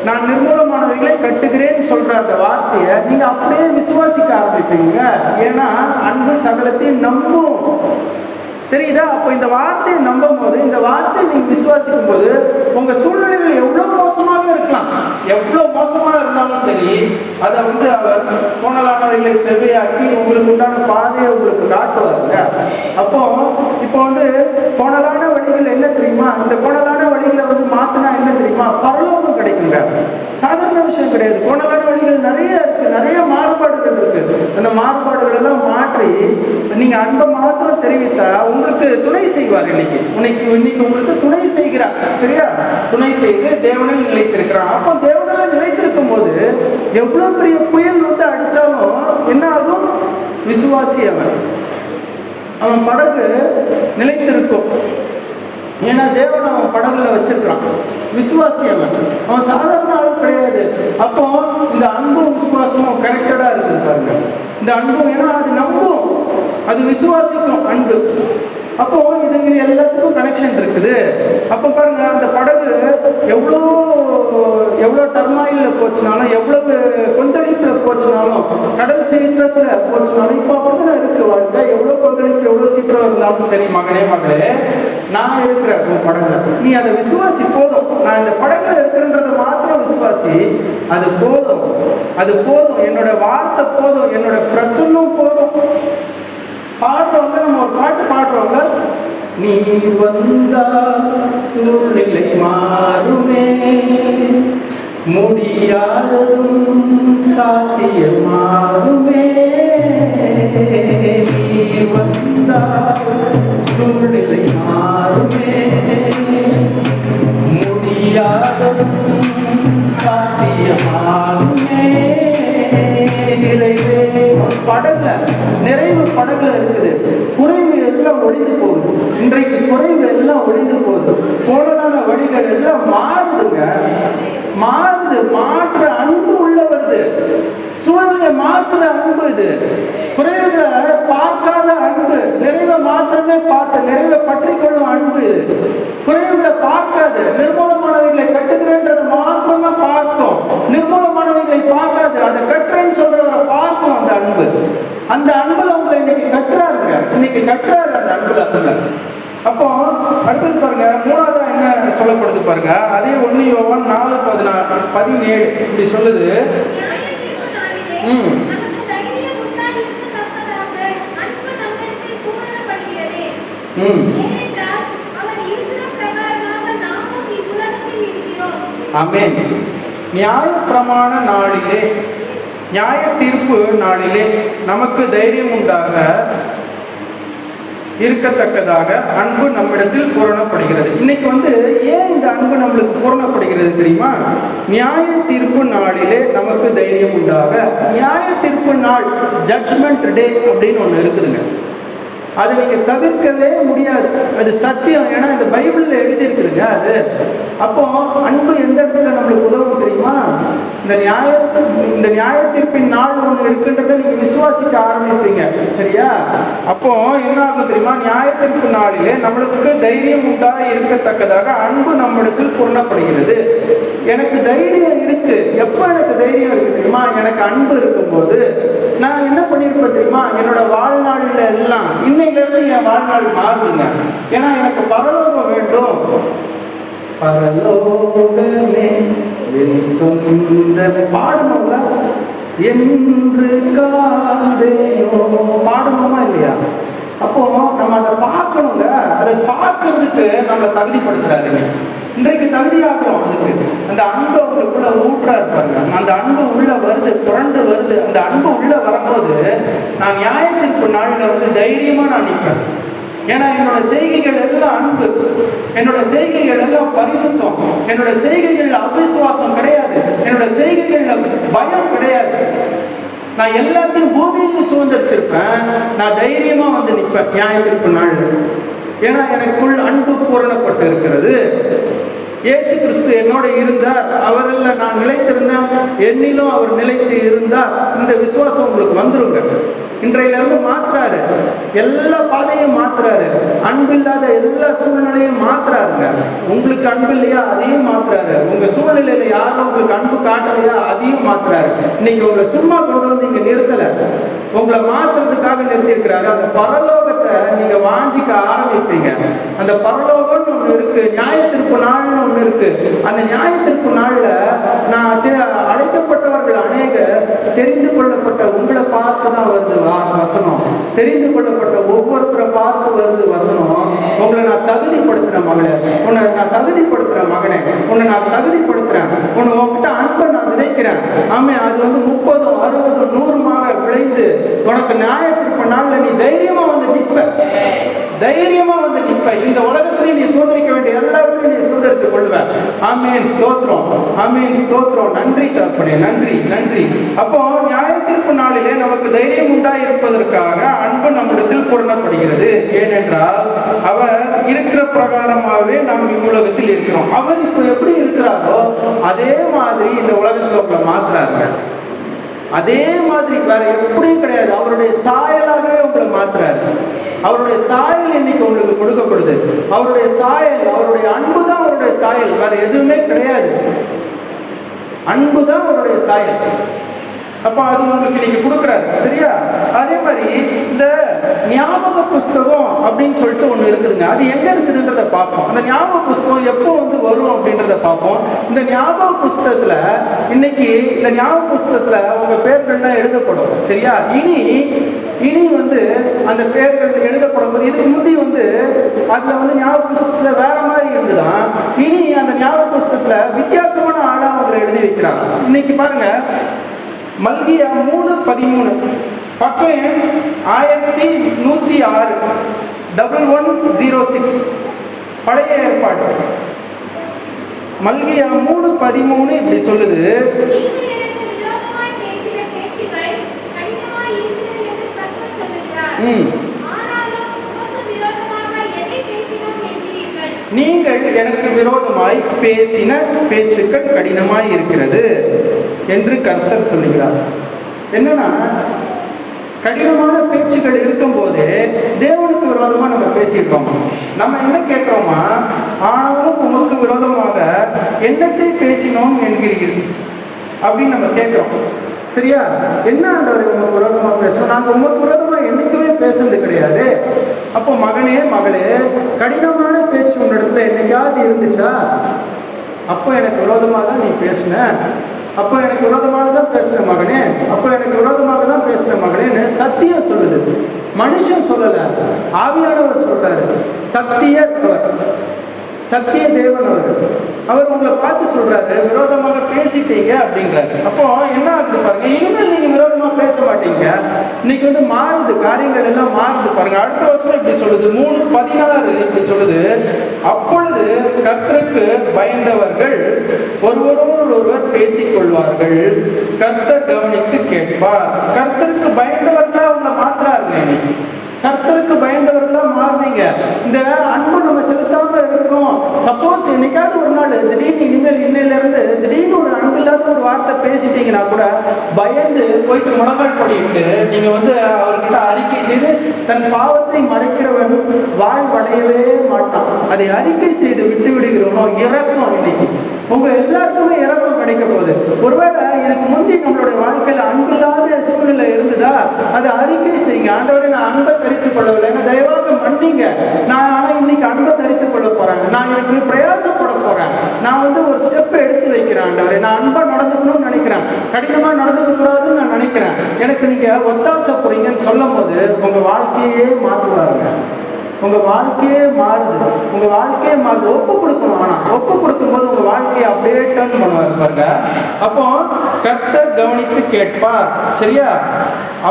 நான் நிர்மூலமானவைகளை கட்டுகிறேன்னு சொல்ற அந்த வார்த்தையை நீங்க அப்படியே விசுவாசிக்க ஆரம்பிப்பீங்க. ஏன்னா அன்பு சகலத்தையும் நம்பும். தெரியுதா? அப்போ இந்த வார்த்தையை நம்பும் போது, இந்த வார்த்தையை நீங்க விசுவாசிக்கும் போது உங்க சூழ்நிலைகள் எவ்வளவு மோசமாக இருக்கலாம், எவ்வளவு மோசமாக இருந்தாலும் சரி, அதை வந்து அவர் கோணலானவைகளை செவ்வையாக்கி உங்களுக்கு உண்டான பாதையை உங்களுக்கு காட்டுவாருங்க. அப்போ இப்போ வந்து கோணலான வழிகள் என்ன தெரியுமா? இந்த கோணலான வழிகளை வந்து மாத்தினா என்ன தெரியுமா? பரலோகம் கிடைக்குங்க. சாதாரண விஷயம் கிடையாது. கோணலான வழிகள் நிறைய இருக்கு, நிறைய மாறுபாடுகள் இருக்கு. அந்த மாறுபாடுகள் எல்லாம் மாற்றி நீங்க அன்பை மாத்திரம் தெரிவித்தா உங்களுக்கு துணை செய்வார். இன்னைக்கு உங்களுக்கு துணை செய்கிறார். சரியா? துணை செய்து தேவனில் நிலைத்திருக்கிறான். அப்போ தேவனில் நிலைத்திருக்கும் போது எவ்வளவு பெரிய புயல் வந்து அடிச்சாலும் என்ன ஆகும்? விசுவாசி அவன் படகு நிலைத்திருக்கும். ஏன்னா தேவன் அவன் படகுல வச்சிருக்கிறான். விசுவாசி அவன் சாதாரண ஆள் கிடையாது. அப்போ இந்த அன்பும் விசுவாசமும் கனெக்டடா இருக்குது பாருங்க. இந்த அன்பும் ஏன்னா அது நம்பும், அது விசுவாசிக்கும் அன்பு. அப்போ இது எல்லாத்துக்கும் கனெக்ஷன் இருக்குது. அப்போ பாருங்க, அந்த படகு எவ்வளோ டர்மாயில்ல போச்சுனாலும், எவ்வளவு கொந்தளிப்புல போச்சுனாலும், கடல் சீற்றத்துல போச்சுனாலும், இப்போ அப்படிதான் இருக்கு வாழ்க்கை. எவ்வளவு கொந்தளிப்பு, எவ்வளவு சீற்றம் இருந்தாலும் சரி, மகனே மகளே, நான் இருக்கிறேன் உன் படகுல, நீ அதை விசுவாசி போதும். நான் இந்த படகுல இருக்கிறன்றத மாத்திரம் விசுவாசி, அது போதும், அது போதும். என்னோட வார்த்தை போதும், என்னோட பிரசன்னம் போதும். பாடுறவங்க, நம்ம ஒரு பாட்டு பாடுறவங்க, நீ வந்தால் சூழ்நிலை மாறுமே, முடியாததும் சாத்தியமாகுமே. நீ வந்தால் சூழ்நிலை மாறுமே, முடியாததும் சாத்தியமாகுமே. படகுல நிறைவு படகுல இருக்குது. குறைவு எல்லாம் ஒழிந்து போகுது. இன்றைக்கு குறைவு எல்லாம் ஒழிந்து போகுது. கோணலான வழிகள் எல்லாம் மாறுதுங்க, மாறுது. மாற்ற அன்பு உள்ள வருது. சூழ்நிலை மாற்றுற அன்பு இது. குறைவுகளை பார்க்காத அன்பு, நிறைவை மாத்திரமே பார்த்து நிறைவை பற்றி கொள்ளும் அன்பு இது. குறைவுகளை பார்க்காது. நிர்மூலமானவைகளை கட்டுகிறேன்றதை மாத்திரமா பார்க்கும். நிர்மூலமானவைகளை பார்க்காது. அதை கட்டுறேன்னு சொல்றவரை பார்க்கும் அந்த அன்பு. அந்த அன்புல உங்களை இன்னைக்கு கட்டுறாருங்க, இன்னைக்கு கட்டுறாரு அந்த அன்புல. அப்போ அடுத்தது பாருங்க, மூணாவதா என்ன சொல்லப்படுது பாருங்க. அதே 1 யோவான் 4:17 இப்படி சொல்லுது. ஆமென். நியாய பிரமாண நாளிலே, நியாய தீர்ப்பு நாளிலே நமக்கு தைரியம் உண்டாக இருக்கத்தக்கதாக அன்பு நம்மிடத்தில் பூரணப்படுகிறது. இன்னைக்கு வந்து ஏன் இந்த அன்பு நம்மளுக்கு பூரணப்படுகிறது தெரியுமா? நியாய தீர்ப்பு நாளிலே நமக்கு தைரியம் உண்டாக. நியாய தீர்ப்பு நாள், ஜட்ஜ்மெண்ட் டே அப்படின்னு ஒன்று இருக்குதுங்க. அதை நீங்க தவிர்க்கவே முடியாது. அது சத்தியம். ஏன்னா இந்த பைபிள்ல எழுதி இருக்குதுங்க அது. அப்போ அன்பு எந்த இடத்துல நம்மளுக்கு உதவும் தெரியுமா? இந்த நியாய தீர்ப்பின் நாள் ஒன்று இருக்குன்றதை நீங்க விசுவாசிக்க ஆரம்பிப்பீங்க. சரியா? அப்போ என்ன ஆகும் தெரியுமா? நியாய தீர்ப்பு நாளிலே நம்மளுக்கு தைரியம் உண்டாக இருக்கத்தக்கதாக அன்பு நம்மிடத்தில் பூரணப்படுகிறது. எனக்கு தைரியம் இருக்கு. எப்ப எனக்கு தைரியம் இருக்கு தெரியுமா? எனக்கு அன்பு இருக்கும்போது நான் என்ன பண்ணிருப்பேன் தெரியுமா? என்னோட வாழ்நாள்ல எல்லாம் இன்னையிலிருந்து என் வாழ்நாள் மாறுதுங்க. ஏன்னா எனக்கு பரலோகம் வேண்டும். பரலோகமே என் சொந்த பாடணும்ல என்று காதேனோ, பாடணுமா இல்லையா? அப்போ நம்ம அதை பார்க்கணுங்க. அதை பார்க்கறதுக்கு நம்மளை தகுதிப்படுத்துறாருங்க. இன்றைக்கு தகுதியாகிறோம். அதுக்கு அந்த அன்பு அவங்களுக்குள்ள ஊற்றா இருப்பாங்க. அந்த அன்பு உள்ள வருது, புரண்டு வருது. அந்த அன்பு உள்ள வரும்போது நான் நியாயத்திற்கு நாளில் வந்து தைரியமா நான் நிற்பேன். ஏன்னா என்னோட செய்கைகள் எல்லாம் அன்பு, என்னோட செய்கைகள் எல்லாம் பரிசுத்தம், என்னோட செய்கைகள் அவிசுவாசம் கிடையாது, என்னோட செய்கைகள் பயம் கிடையாது. நான் எல்லாத்தையும் பூமியிலையும் சுதந்திரிச்சிருப்பேன். நான் தைரியமா வந்து நிற்பேன் நியாயத்திற்கு நாள். ஏன்னா எனக்குள் அன்பு பூரணப்பட்டு இருக்கிறது. இயேசு கிறிஸ்து என்னோட இருந்தார், அவரில் நான் நிலைத்திருந்தேன், என்னிலும் அவர் நிலைத்து இருந்தார். இந்த விசுவாசம் உங்களுக்கு வந்துருங்க. இன்றையிலிருந்து மாத்துறாரு, எல்லா பாதையும் மாத்துறாரு. அன்பு இல்லாத எல்லா சூழ்நிலையும் மாத்துறாருங்க. உங்களுக்கு அன்பு இல்லையா, அதையும் மாத்துறாரு. உங்க சூழ்நிலையில யாரும் உங்களுக்கு அன்பு காட்டலையா, அதையும் மாத்துறாரு. இன்னைக்கு உங்களை சும்மா கொண்டு வந்து இங்க நிறுத்தல, உங்களை மாத்துறதுக்காக நிறுத்தி இருக்கிறாரு. அந்த பரலோகத்தை நீங்க வாஞ்சிக்க ஆரம்பிப்பீங்க. அந்த பரலோகம்னு ஒண்ணு இருக்கு, நியாயத்திற்கு நாள்னு ஒண்ணு இருக்கு. அந்த நியாயத்திற்கு நாள்ல நான் அழைக்கப்பட்டவர்கள் உங்களை அநேக தெரிந்து கொள்ளப்பட்ட உங்களை பார்த்து தான் வருது வசனம். தெரிந்து கொள்ளப்பட்ட ஒவ்வொருத்தரை பார்த்து வருது வசனம். உங்களை நான் தகுதிப்படுத்துற மகளே, உன்னை நான் தகுதிப்படுத்துற மகனே, உன்னை நான் தகுதிப்படுத்துறேன், உன்கிட்ட அன்பை நான் விதைக்கிறேன். ஆமே, அது 30, 60, 100 விளைந்து உனக்கு நியாயத்திற்ப நாள்ல நீ தைரியமா வந்து நிற்ப. தைரியமா வந்து நிற்ப. இந்த உலகத்திலேயே நீ சோதரிக்க வேண்டிய எல்லாவற்றையும் நீ சோதரித்துக் கொள்வ. ஆமேன், ஸ்தோத்திரம், ஆமேன், ஸ்தோத்திரம். நன்றி தகப்பனே, நன்றி, நன்றி. அப்போ நியாயத்திற்பு நாளிலே நமக்கு தைரியம் உண்டாய் இருப்பதற்காக அன்பு நம்மிடத்தில் பூரணப்படுகிறது. ஏனென்றால் அவர் இருக்கிற பிரகாரமாகவே நாம் இவ்வுலகத்தில் இருக்கிறோம். அவர் இப்போ எப்படி இருக்கிறாரோ அதே மாதிரி இந்த உலகத்தில் உங்களை மாத்துறாரு. அதே மாதிரி வேற எப்படியும் கிடையாது. அவருடைய சாயலாகவே உங்களை மாத்துறாரு. அவருடைய சாயல் இன்னைக்கு உங்களுக்கு கொடுக்கப்படுது. அவருடைய சாயல், அவருடைய அன்பு தான் அவருடைய சாயல், வேற எதுவுமே கிடையாது. அன்பு தான் அவருடைய சாயல். அப்ப அது உங்களுக்கு நீங்க கொடுக்குறாரு. சரியா? அதே மாதிரி இந்த ஞாபக புஸ்தகம் அப்படின்னு சொல்லிட்டு ஒண்ணு இருக்குதுங்க. அது எங்க இருக்குதுன்றத பார்ப்போம். அந்த ஞாபக புஸ்தகம் எப்போ வரும் அப்படின்றத பார்ப்போம். இந்த ஞாபக புஸ்தகத்துல இன்னைக்கு இந்த ஞாபக புஸ்தகத்துல உங்க பேர்கள்லாம் எழுதப்படும். சரியா? இனி அந்த பேர்கள் எழுதப்படும் போது இதுக்கு முந்தி அதுல ஞாபக புஸ்தகத்துல வேற மாதிரி இருந்துதான். இனி அந்த ஞாபக புஸ்தகத்துல வித்தியாசமான ஆளா அவங்களை எழுதி வைக்கிறாங்க. இன்னைக்கு பாருங்க, மல்கியா 3:13 பக்கம் 1106 1106 பழைய ஏற்பாடு. மல்கியா 3:13 இப்படி சொல்லுது. நீங்கள் எனக்கு விரோதமாய் பேசின பேச்சுக்கள் கடினமாய் இருக்கிறது என்று கர்த்தர் சொல்லுகிறார். என்னன்னா, கடினமான பேச்சுக்கள் இருக்கும் போது தேவனுக்கு விரோதமா நம்ம பேசியிருக்கோம். நம்ம என்ன கேட்கிறோமா, ஆனாலும் உமக்கு விரோதமாக என்னத்தை பேசினோம் என்கிறீர்கள் அப்படின்னு நம்ம கேட்கிறோம். சரியா? என்ன ஆண்டவரை உமக்கு விரோதமா பேசுறோம்? நாங்க உமக்கு விரோதமா என்னைக்குமே பேசுறது கிடையாது. அப்போ மகனே, மகளே, கடினமான பேச்சு உன்னிடத்துல என்னைக்காவது இருந்துச்சா? அப்போ எனக்கு விரோதமாக தான் நீ பேசின, அப்போ எனக்கு விரோதமாக தான் பேசின மகனே, அப்போ எனக்கு விரோதமாக தான் பேசின மகனேன்னு சத்தியம் சொல்லுது. மனுஷன் சொல்லல, ஆவியானவர் சொல்றாரு. சத்திய தேவன் அவர் உங்களை பார்த்து சொல்றாரு, விரோதமாக பேசிட்டீங்க அப்படின்றாரு. அப்போ என்ன ஆகுது பாருங்க, இனிமேல் நீங்க விரோதமா பேச மாட்டீங்க. இன்னைக்கு மாறுது, காரியங்கள் எல்லாம் மாறுது பாருங்க. அடுத்த வருஷம் இப்படி சொல்லுது, 3:16 இப்படி சொல்லுது. அப்பொழுது கர்த்தருக்கு பயந்தவர்கள் ஒருவர் பேசிக்கொள்வார்கள், கர்த்தர் கவனித்து கேட்பார். கர்த்தருக்கு பயந்தவர்களா அவங்க மாத்துறாருங்க. இன்னைக்கு கர்த்தருக்கு பயந்தவர்களா மாறுவீங்க. இந்த அன்பு நம்ம செலுத்தாம இருக்கிறோம். சப்போஸ் என்னைக்காவது ஒரு நாள் திடீர்னு இன்னையிலிருந்து திடீர்னு ஒரு அன்பு இல்லாத ஒரு வார்த்தை பேசிட்டீங்கன்னா கூட பயந்து போயிட்டு முழங்கால் படிட்டு நீங்க அவர்கிட்ட அறிக்கை செய்து, தன் பாவத்தை மறைக்கிறவன் வாழ்வடையவே மாட்டான். அதை அறிக்கை செய்து விட்டு விடுகிறவனோ இறக்கும். இன்னைக்கு உங்க எல்லாருக்குமே இறக்கம் கிடைக்க போகுது. ஒருவேளை இதுக்கு முந்தி நம்மளுடைய வாழ்க்கையில அன்பில்லாத சூழ்நிலை இருந்ததா, அதை அறிக்கை செய்யுங்க. ஆண்டவரே, நான் அன்பை தரித்துக் கொள்ளவில்லை, என்ன தயவாக மன்னிங்க. நான் ஆனா இன்னைக்கு அன்பை தரித்துக் கொள்ள போறேன். நான் எனக்கு பிரயாசப்பட போறேன். நான் ஒரு ஸ்டெப் எடுத்து வைக்கிறேன். ஆண்டவரே, நான் அன்பா நடந்துக்கணும்னு நினைக்கிறேன், கடினமா நடந்துக்க கூடாதுன்னு நான் நினைக்கிறேன். எனக்கு நீங்க ஒத்தாசை புரியுங்கன்னு சொல்லும் போது உங்க வாழ்க்கையே மாற்றுவாருங்க. உங்க வாழ்க்கையே மாறுது. உங்க வாழ்க்கையே மாறுது. ஒப்பு கொடுக்கணும். ஆனா ஒப்பு கொடுக்கும்போது உங்க வாழ்க்கையை அப்படியே டர்ன் பண்ணுவார் பாருங்க. அப்போ கர்த்தர் கவனித்து கேட்பார். சரியா?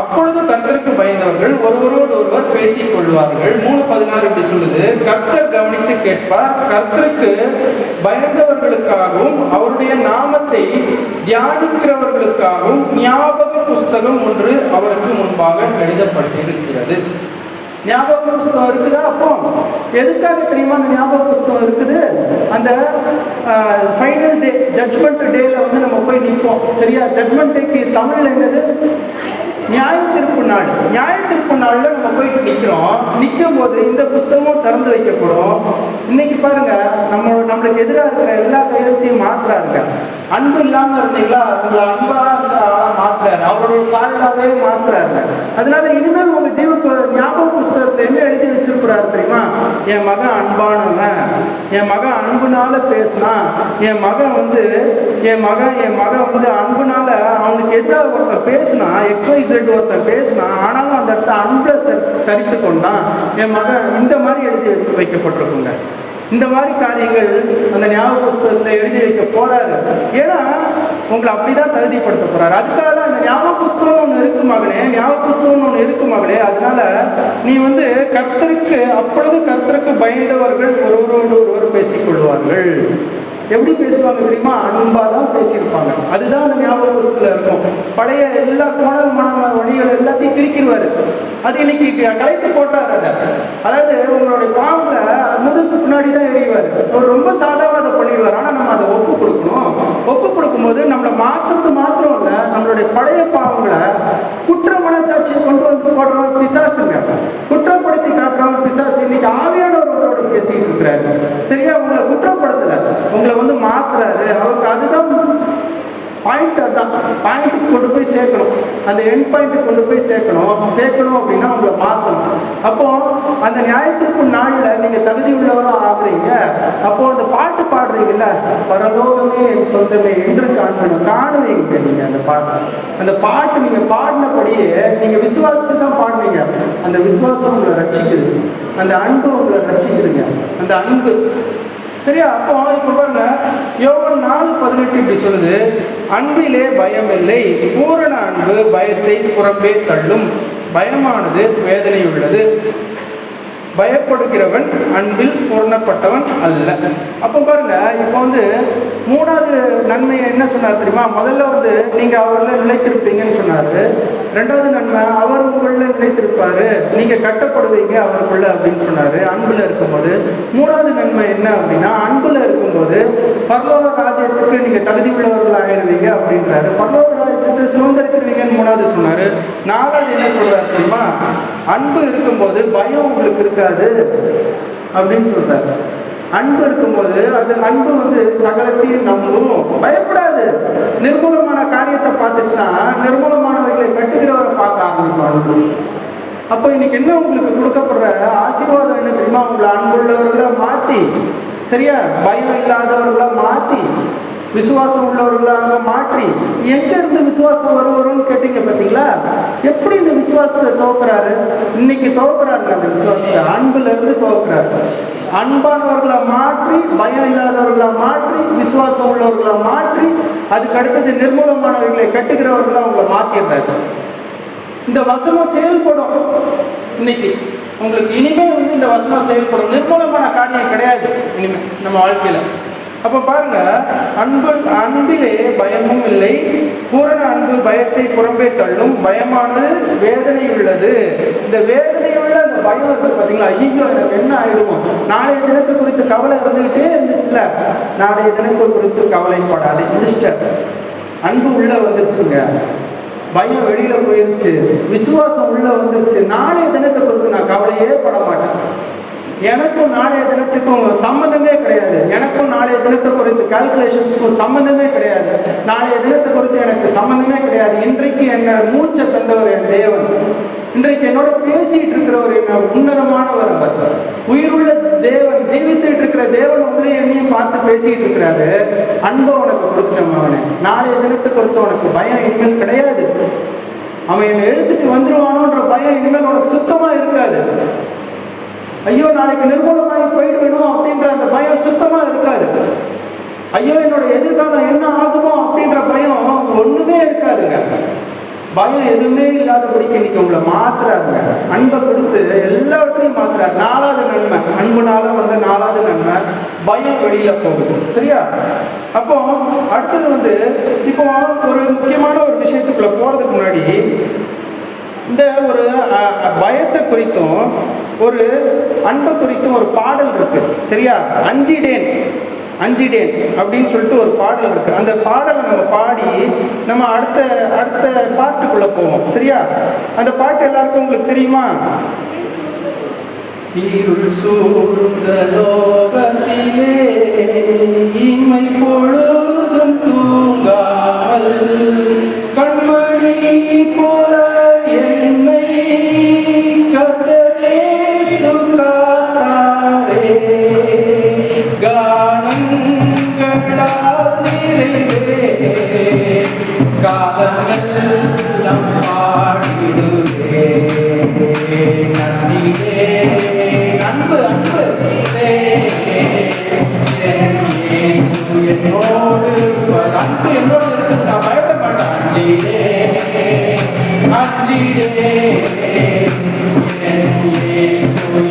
அப்பொழுது கர்த்தருக்கு பயந்தவர்கள் ஒருவர் பேசிக் கொள்வார்கள். 3:16 இப்படி சொல்லுது, கர்த்தர் கவனித்து கேட்பார். கர்த்தருக்கு பயந்தவர்களுக்காகவும் அவருடைய நாமத்தை தியானிக்கிறவர்களுக்காகவும் ஞாபக புஸ்தகம் ஒன்று அவருக்கு முன்பாக எழுதப்பட்டிருக்கிறது. ஞாபக புஸ்தகம் இருக்குதா? அப்போ எதுக்காக தெரியுமா அந்த ஞாபக புஸ்தகம் இருக்குது? அந்த ஃபைனல் டே, ஜட்ஜ்மெண்ட் டேல நம்ம போய் நிற்போம். சரியா? ஜட்ஜ்மெண்ட் டேக்கு தமிழ்ல என்னது? நியாயத்தீர்ப்பு நாள். நியாயத்தீர்ப்பு நாள்ல நம்ம போயிட்டு நிற்கும் போது இந்த புஸ்தகமும் திறந்து வைக்கப்படும். இன்னைக்கு பாருங்க, நம்மளுக்கு எதிராக இருக்கிற எல்லா கையெழுத்தையும் மாற்றுறாருங்க. அன்பு இல்லாம இருந்தீங்களா, உங்களை அன்பா மாற்றுறாரு, அவருடைய சாயலாவே மாற்றுறாரு. அதனால இனிமேல் உங்க ஞாபக புஸ்தகத்தை என்ன எழுதி வச்சிருக்கிறாரு தெரியுமா? என் மகன் அன்பானவன், என் மகன் அன்புனால பேசினா, என் மகன் அன்புனால அவனுக்கு எதிராக ஒருத்தன் பேசினா, XYZ ஒருத்தன் பேசினா, ஆனாலும் அந்த இடத்த அன்பை தரித்து கொண்டான் என் மகன், இந்த மாதிரி எழுதி வைக்கப்பட்டிருக்குங்க. இந்த மாதிரி காரியங்கள் அந்த ஞாபக புஸ்தகத்தில் எழுதி வைக்க போறாரு. ஏன்னா உங்களை அப்படிதான் தகுதிப்படுத்த போறாரு. அதுக்காக தான் அந்த ஞாபக புஸ்தகம் ஒன்று இருக்கு மகளே, ஞாபக புஸ்தகம் ஒன்று இருக்கு மகளே. அதனால நீ கர்த்தருக்கு, அப்பொழுது கர்த்தருக்கு பயந்தவர்கள் ஒருவரோடு ஒருவர் பேசிக்கொள்வார்கள். எப்படி பேசுவாங்க தெரியுமா? அன்பாக தான் பேசியிருப்பாங்க. அதுதான் அந்த ஞாபக புஸ்தகத்தில் இருக்கும். பழைய எல்லா கோணல் வழிகள் எல்லாத்தையும் கிரிக்கிடுவார். அது இன்னைக்கு கலைத்து போடுறாரு. அதாவது உங்களுடைய பாவங்களை முதுக்கு பின்னாடி தான் எறிவார். அவர் ரொம்ப சாதாவாக அதை பண்ணிடுவார். ஆனால் நம்ம அதை ஒப்பு கொடுக்கணும். ஒப்பு கொடுக்கும்போது நம்மளை மாற்றுறது மாத்திரம் இல்லை, நம்மளுடைய பழைய பாவங்களை குற்ற மனசாட்சியை கொண்டு போடுறவன் பிசாசுங்க. குற்றப்படுத்தி காட்டுறவன் பிசாசு. இன்னைக்கு ஆவியானவர்களோட பேசிட்டு இருக்கிறாரு. சரியா? உங்களை குற்றப்படுத்தலை, உங்களை மாத்துறாரு. அவருக்கு அதுதான் பாயிண்ட். அதுதான் பாயிண்ட்டுக்கு கொண்டு போய் சேர்க்கணும். அந்த எண்ட் பாயிண்ட்டுக்கு கொண்டு போய் சேர்க்கணும் அப்படின்னா உங்களை மாற்றணும். அப்போ அந்த நியாயத்திற்கு நாளில் நீங்க தகுதி உள்ளவரும் ஆகுறீங்க. அப்போ அந்த பாட்டு பாடுறீங்கல்ல, பரலோகமே என் சொந்தமே என்று காணுவீங்க. நீங்க அந்த பாட்டு நீங்க பாடினபடியே நீங்க விசுவாசத்தை தான் பாடுவீங்க. அந்த விசுவாசம் உங்களை ரட்சிக்குது, அந்த அன்பு உங்களை ரட்சிக்குதுங்க. அந்த அன்பு சரியா? அப்போ இப்போ பாருங்க, யோவான் 4:18 இப்படி சொல்லுது, அன்பிலே பயம் இல்லை, பூரண அன்பு பயத்தை புறம்பே தள்ளும், பயமானது வேதனை உள்ளது, பயப்படுகிறவன் அன்பில் பூர்ணப்பட்டவன் அல்ல. அப்போ பாருங்க, இப்போ மூணாவது நன்மையை என்ன சொன்னார் தெரியுமா? முதல்ல நீங்க அவர்ல நிலைத்திருப்பீங்கன்னு சொன்னாரு. ரெண்டாவது நன்மை, அவர் உங்களில் நிலைத்திருப்பாரு, நீங்க கட்டப்படுவீங்க அவருக்குள்ள அப்படின்னு சொன்னாரு, அன்புல இருக்கும்போது. மூணாவது நன்மை என்ன அப்படின்னா, அன்புல இருக்கும்போது பரலோக ராஜ்யத்துக்கு நீங்க தகுதி உள்ளவர்கள் ஆயிடுவீங்க அப்படின்றாரு. பரலோக ராஜ்யத்தை சுதந்திரித்துருவீங்கன்னு மூணாவது சொன்னாரு. நாலாவது என்ன சொல்றாரு தெரியுமா? அன்பு இருக்கும்போது பயம் உங்களுக்கு இருக்காது அப்படின்னு சொல்றாரு. அன்பு இருக்கும்போது அது அன்பு சகலத்தையும் நம்பும், பயப்படாது. நிர்மூலமான காரியத்தை பார்த்துச்சுன்னா நிர்மூலமானவர்களை கட்டுகிறவரை பார்க்க ஆரம்பிப்பாங்க. அப்போ இன்னைக்கு என்ன உங்களுக்கு கொடுக்கப்படுற ஆசீர்வாதம் என்ன தெரியுமா? உங்களை அன்புள்ளவர்களை மாற்றி, சரியா, பயம் இல்லாதவர்களை மாற்றி, விசுவாசம் உள்ளவர்களாக மாற்றி. எங்க இருந்து விசுவாசம் வரும்னு கேட்டீங்க பார்த்தீங்களா? எப்படி இந்த விசுவாசத்தை துவக்கிறாரு? இன்னைக்கு துவக்கிறாருங்க. அந்த விசுவாசத்தை அன்புல இருந்து துவக்கிறாரு. அன்பானவர்களை மாற்றி, பயம் இல்லாதவர்களை மாற்றி, விசுவாசம் உள்ளவர்களை மாற்றி, அதுக்கு அடுத்தது நிர்மூலமானவர்களை கட்டுகிறவர்களை அவங்களை மாற்றிடுறாரு. இந்த வசனம் செயல்படும். இன்னைக்கு உங்களுக்கு இனிமே இந்த வசனம் செயல்படும். நிர்மூலமான காரியம் கிடையாது இனிமே நம்ம வாழ்க்கையில. அப்போ பாருங்க, அன்பிலே பயமும் இல்லை, பூரண அன்பு பயத்தை புறம்பே தள்ளும், பயமானது வேதனை உள்ளது. இந்த வேதனையுள்ள அந்த பயம் இருக்கு பார்த்தீங்களா? ஐயோ எனக்கு என்ன ஆயிடுமோ, நாளைய தினத்தை குறித்து கவலை இருந்துகிட்டே இருந்துச்சுல்ல, நாளைய தினத்தை குறித்து கவலைப்படாது, முடிச்சிட்ட. அன்பு உள்ள வந்துருச்சுங்க, பயம் வெளியில போயிருச்சு, விசுவாசம் உள்ள வந்துருச்சு. நாளைய தினத்தை குறித்து நான் கவலையே பட மாட்டேன். எனக்கும் நாளைய தினத்துக்கும் சம்மந்தமே கிடையாது. எனக்கும் நாளைய தினத்தை குறித்து கால்குலேஷன்ஸுக்கும் சம்மந்தமே கிடையாது. நாளைய தினத்தை குறித்து எனக்கு சம்மந்தமே கிடையாது. இன்றைக்கு என்ன மூச்சை தந்தவர் என் தேவன், இன்றைக்கு என்னோட பேசிட்டு இருக்கிறவர் என்ன உன்னதமானவர். அவர் உயிருள்ள தேவன், ஜீவித்துட்டு இருக்கிற தேவன் உள்ளே என்னையும் பார்த்து பேசிட்டு இருக்கிறாரு. அன்பை உனக்கு கொடுத்துட்டோம். அவனை நாளைய தினத்தை குறித்து உனக்கு பயம் இனிமேல் கிடையாது. அவன் என்னை எழுத்துட்டு வந்துருவானோன்ற பயம் இனிமேல் உனக்கு சுத்தமா இருக்காது. ஐயோ நாளைக்கு நிர்மூலமாகி போயிடுவேணும் அப்படின்ற அந்த பயம் சுத்தமா இருக்காது. ஐயோ என்னோட எதிர்காலம் என்ன ஆகுமோ அப்படின்ற பயம் ஒண்ணுமே இருக்காதுங்க. பயம் எதுவுமே இல்லாதபடிக்கு இன்னைக்கு உங்களை மாத்துறாருங்க. அன்பை கொடுத்து எல்லாவற்றையும் மாத்துறாரு. நாலாவது நன்மை, அன்புனால நாலாவது நன்மை, பயம் வெளியில போகுது. சரியா? அப்போ அடுத்தது இப்போ ஒரு முக்கியமான ஒரு விஷயத்துக்குள்ள போறதுக்கு முன்னாடி இந்த ஒரு பயத்தை குறித்தும் ஒரு அன்பை குறித்தும் ஒரு பாடல் இருக்கு. சரியா? அஞ்சிடேன் அப்படின்னு சொல்லிட்டு ஒரு பாடல் இருக்கு. அந்த பாடலை நம்ம பாடி நம்ம அடுத்த பாட்டுக்குள்ள போவோம். சரியா? அந்த பாட்டு எல்லாருக்கும் உங்களுக்கு தெரியுமா? இருள் சூழ்ந்த லோகத்திலே இமை பொழுதும் தூங்காமல் கண்மணி போல என்னை கர்த்தரே சுகாத்தாரே, கானங்களால் நிறைவே காலம் காலமெல்லாம் பாடிடுவே நன்றியே. அன்பு அன்பு என்னோடு அன்பு என்னோடு இருக்கு, நான் பயப்பட மாட்டேன். அஞ்சிடே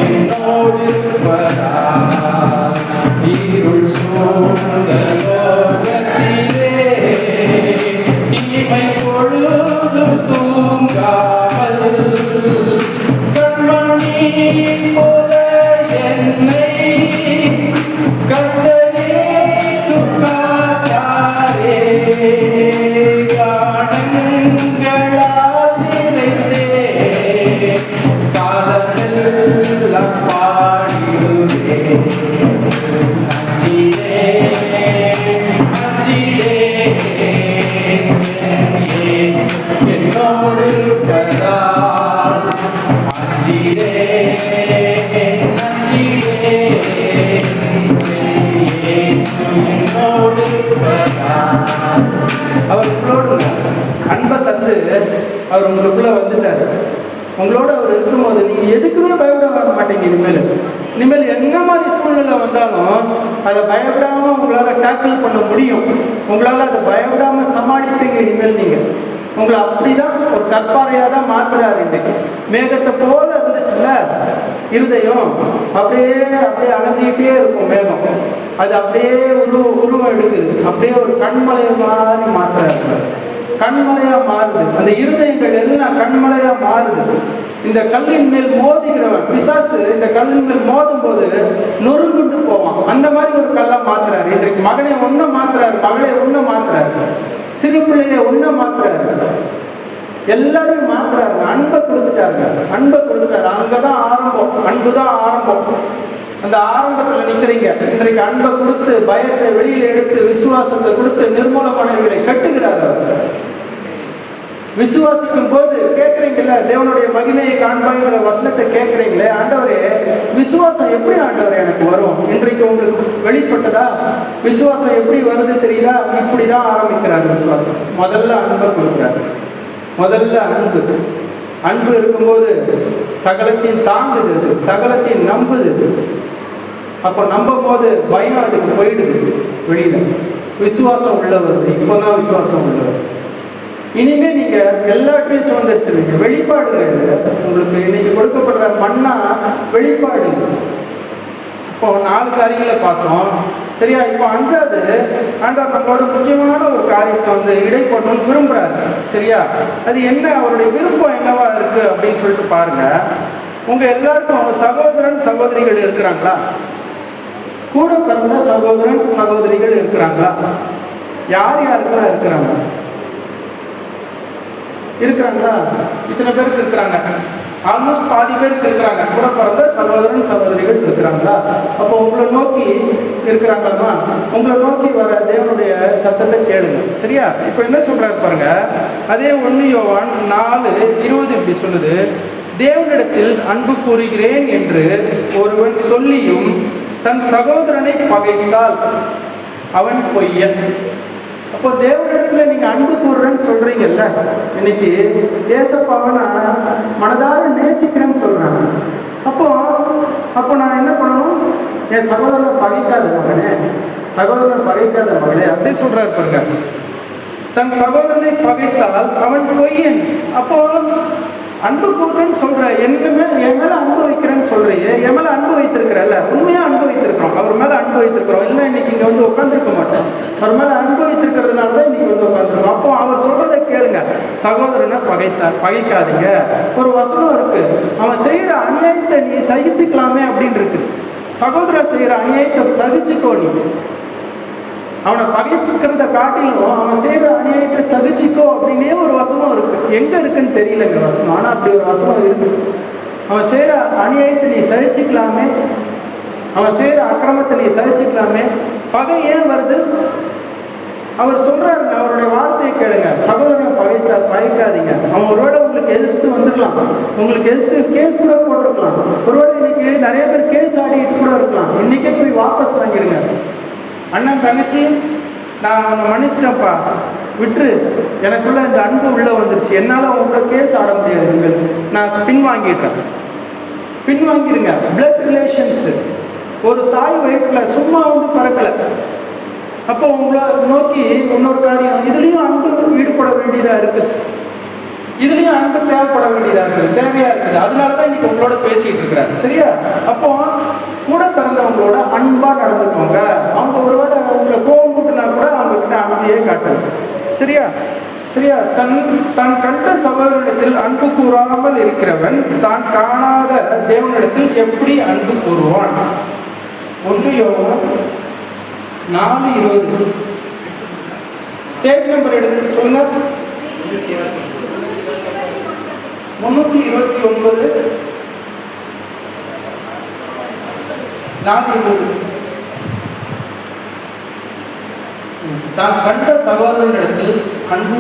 என்னோடு இருப்பதா இருள் சூழ்ந்த லோகத்திலே இமை பொழுதும் தூங்காமல் கண்மணி போல என்னை கண்டனே சுக்காதாரே காணங்களால் நிறைந்தே காலமெல்லாம் பாடிடுவே நன்றியே நன்றியே என்னோடு இருப்பதால் நன்றியே நன்றியே என்னோடு இருப்பதால். அவர் உங்களோடு அன்பை தந்து அவர் உங்களுக்குள்ள வந்துட்டார். உங்களோட அவர் இருக்கும்போது நீங்க எதுக்குமே பயப்பட மாட்டீங்க. இனிமேல் என்ன மாதிரி சூழ்நிலை வந்தாலும் அதை பயப்படாம உங்களால டேக்கிள் பண்ண முடியும். உங்களால அதை பயப்படாம சமாளிப்பீங்க. இனிமேல் நீங்க உங்களை அப்படிதான் ஒரு கற்பாறையா தான் மாற்றுறாரு. இன்னைக்கு மேகத்தை போல இருந்துச்சுல்ல இருதயம், அப்படியே அப்படியே அணைஞ்சிக்கிட்டே இருக்கும் மேகம். அது அப்படியே உருவம் எடுக்குது, அப்படியே ஒரு கண்மலை மாதிரி மாற்றுறாரு. கண்மலையா மாறுது. அந்த இருதயங்கள் எல்லாம் கண்மலையா மாறுது. இந்த கல்லின் மேல் மோதுகிறவன் பிசாசு இந்த கல்லின் மேல் மோதும் போது நொறுங்குண்டு போவான். அந்த மாதிரி ஒரு கல்லா மாத்துறாரு. இன்றைக்கு மகனை ஒன்ன மாத்துறாரு, மகளை ஒன்ன மாத்துறாரு, சிறு பிள்ளைய ஒன்ன மாத்துறாரு, எல்லாரையும் மாத்துறாரு. அன்பை கொடுத்துட்டாருங்க, அன்பை கொடுத்துட்டாரு. அங்கதான் ஆரம்பம், அன்புதான் ஆரம்பம். அந்த ஆரம்பத்தில் நிற்கிறீங்க. இன்றைக்கு அன்பை கொடுத்து பயத்தை வெளியில எடுத்து விசுவாசத்தை கொடுத்து நிர்மூலமானவர்களை கட்டுகிறார். விசுவாசிக்கும் போது கேட்குறீங்களே, தேவனுடைய மகிமையை காண்பாங்கிற வசனத்தை கேட்குறீங்களே, ஆண்டவரே விசுவாசம் எப்படி ஆண்டவரே எனக்கு வரும்? இன்றைக்கு உங்களுக்கு வெளிப்பட்டதா? விசுவாசம் எப்படி வருது தெரியுதா? இப்படிதான் ஆரம்பிக்கிறார் விசுவாசம். முதல்ல அன்பை கொடுக்குறாரு. முதல்ல அன்பு. அன்பு இருக்கும்போது சகலத்தையும் தாங்குது, சகலத்தையும் நம்புது. அப்போ நம்பும் போது பயம் அதுக்கு போயிடுது வெளியில. விசுவாசம் உள்ள வருது. இப்போதான் விசுவாசம் உள்ள வருது. இனிமே நீங்க எல்லாத்தையும் சுதந்திரிச்சிருவீங்க. வெளிப்பாடுகள் உங்களுக்கு இன்னைக்கு கொடுக்கப்படுற மண்ணா வெளிப்பாடு. இப்போ 4 காரியங்களை பார்த்தோம், சரியா? இப்போ 5வது ஆண்டவர் நம்மளோட முக்கியமான ஒரு காரியத்தை இடைப்படணும்னு விரும்புறாரு, சரியா? அது என்ன, அவருடைய விருப்பம் என்னவா இருக்கு அப்படின்னு சொல்லிட்டு பாருங்க. உங்க எல்லாருக்கும் சகோதரன் சகோதரிகள் இருக்கிறாங்களா? கூட பிறந்த சகோதரன் சகோதரிகள் இருக்கிறாங்களா? யார் யாருக்கெல்லாம் இருக்கிறாங்க? இருக்கிறாங்களா? இத்தனை பேருக்கு இருக்கிறாங்க. ஆல்மோஸ்ட் பாதி பேருக்கு இருக்கிறாங்க. கூட பிறந்த சகோதரன் சகோதரிகள் இருக்கிறாங்களா? அப்போ உங்களை நோக்கி இருக்கிறாங்களாமா? உங்களை நோக்கி வர தேவனுடைய சத்தத்தை கேளுங்க, சரியா? இப்போ என்ன சொல்றாரு பாருங்க. அதே 1 யோவான் 4:20 இப்படி சொல்லுது, தேவனிடத்தில் அன்பு கூறுகிறேன் என்று ஒருவன் சொல்லியும் தன் சகோதரனை பகைத்தால் அவன் பொய்யன். அப்போ தேவனிடத்துல நீங்க அன்பு கூறுறேன்னு சொல்றீங்கல்ல, இன்னைக்கு ஏசப்பாவை நான் மனதார நேசிக்கிறேன்னு சொல்றாங்க. அப்போ நான் என்ன பண்ணணும்? என் சகோதரனை பகைக்காத மகனே, சகோதரனை பகைக்காத மகனே அப்படி சொல்றாரு பாருங்க. தன் சகோதரனை பகைத்தால் அவன் பொய்யன். அப்போ அன்பு கூறுறேன்னு சொல்ற, என்னமே என் மேல அன்பு வைக்கிறேன்னு சொல்றீங்க. என் மேல அன்பு வைத்திருக்கிறல்ல, உண்மையா அன்பு வைத்திருக்கிறோம், அவர் மேல அன்பு வைத்திருக்கிறோம். இல்லை இன்னைக்கு இங்க உட்காந்துருக்க மாட்டோம். அவர் மேல அன்பு வைத்திருக்கிறதுனால தான் இன்னைக்கு உட்காந்துருக்கோம். அப்போ அவர் சொல்றதை கேளுங்க. சகோதரனை பகைக்காதீங்க. ஒரு வசனம் இருக்கு, அவன் செய்யற அநியாயத்தை நீ சகிச்சுக்கலாமே அப்படின்னு இருக்கு. சகோதரன் செய்யற அநியாயத்தை சகிச்சுக்கோ. நீ அவனை பகைக்கிறத காட்டிலும் அவன் செய்யற அநியாயத்தை சகிச்சுக்கோ அப்படின்னே ஒரு வசனம் இருக்கு. எங்க இருக்குன்னு தெரியலங்க வசனம், ஆனா அப்படி ஒரு வசனம் இருக்கு. அவன் செய்யற அநியாயத்தை நீ சகிச்சுக்கலாமே, அவன் செய்யற அக்கிரமத்தை நீ சகிச்சுக்கலாமே. பகை ஏன் வருது? அவர் சொல்றாரு, அவருடைய வார்த்தையை கேளுங்க. சகோதரனை பகைக்காதீங்க. அவன் ஒருவேளை உங்களுக்கு எதிர்த்து வந்துடலாம், உங்களுக்கு எதிர்த்து கேஸ் கூட போட்டிருக்கலாம். ஒருவேளை இன்னைக்கு நிறைய பேர் கேஸ் ஆடிட்டு கூட இருக்கலாம். இன்னைக்கே போய் வாபஸ் வாங்கிடுங்க. அண்ணன் தங்கச்சி, நான் அவனை மன்னிச்சிட்டேன்ப்பா, விட்டுரு, எனக்குள்ள இந்த அன்பு உள்ள வந்துருச்சு, என்னால் உங்களோட கேஸ் ஆட முடியாது, நான் பின்வாங்கிடுங்க. பிளட் ரிலேஷன்ஸு, ஒரு தாய் வயிற்றில் சும்மா வந்து பறக்கலை. அப்போ உங்களை நோக்கி இன்னொரு காரியம், இதுலேயும் அன்பு ஈடுபட வேண்டியதாக இருக்குது, இதுலேயும் அன்பு தேவைப்பட வேண்டியதாக இருக்குது, தேவையாக இருக்குது. அதனால தான் இன்னைக்கு உங்களோட பேசிகிட்டு இருக்கிறாரு. சரியா? அப்போ கூட பிறந்தவங்களோட அன்பாக நடந்துக்கோங்க. அவங்க ஒருவேளை உங்களை கோவம் கூட்டினா கூட அவங்கக்கிட்ட அன்பையே காட்டுங்க. சரியா? தான் கண்ட சகோதரனிடத்தில் அன்பு கூறாமல் இருக்கிறவன் தான் காணாத தேவனிடத்தில் எப்படி அன்பு கூறுவான்? 1 யோவான் 4:20. பேஜ் நம்பர் எடுத்து சொல்லுங்க. 329 4:20. தான் கண்ட சகோதரனிடத்தில் அன்பு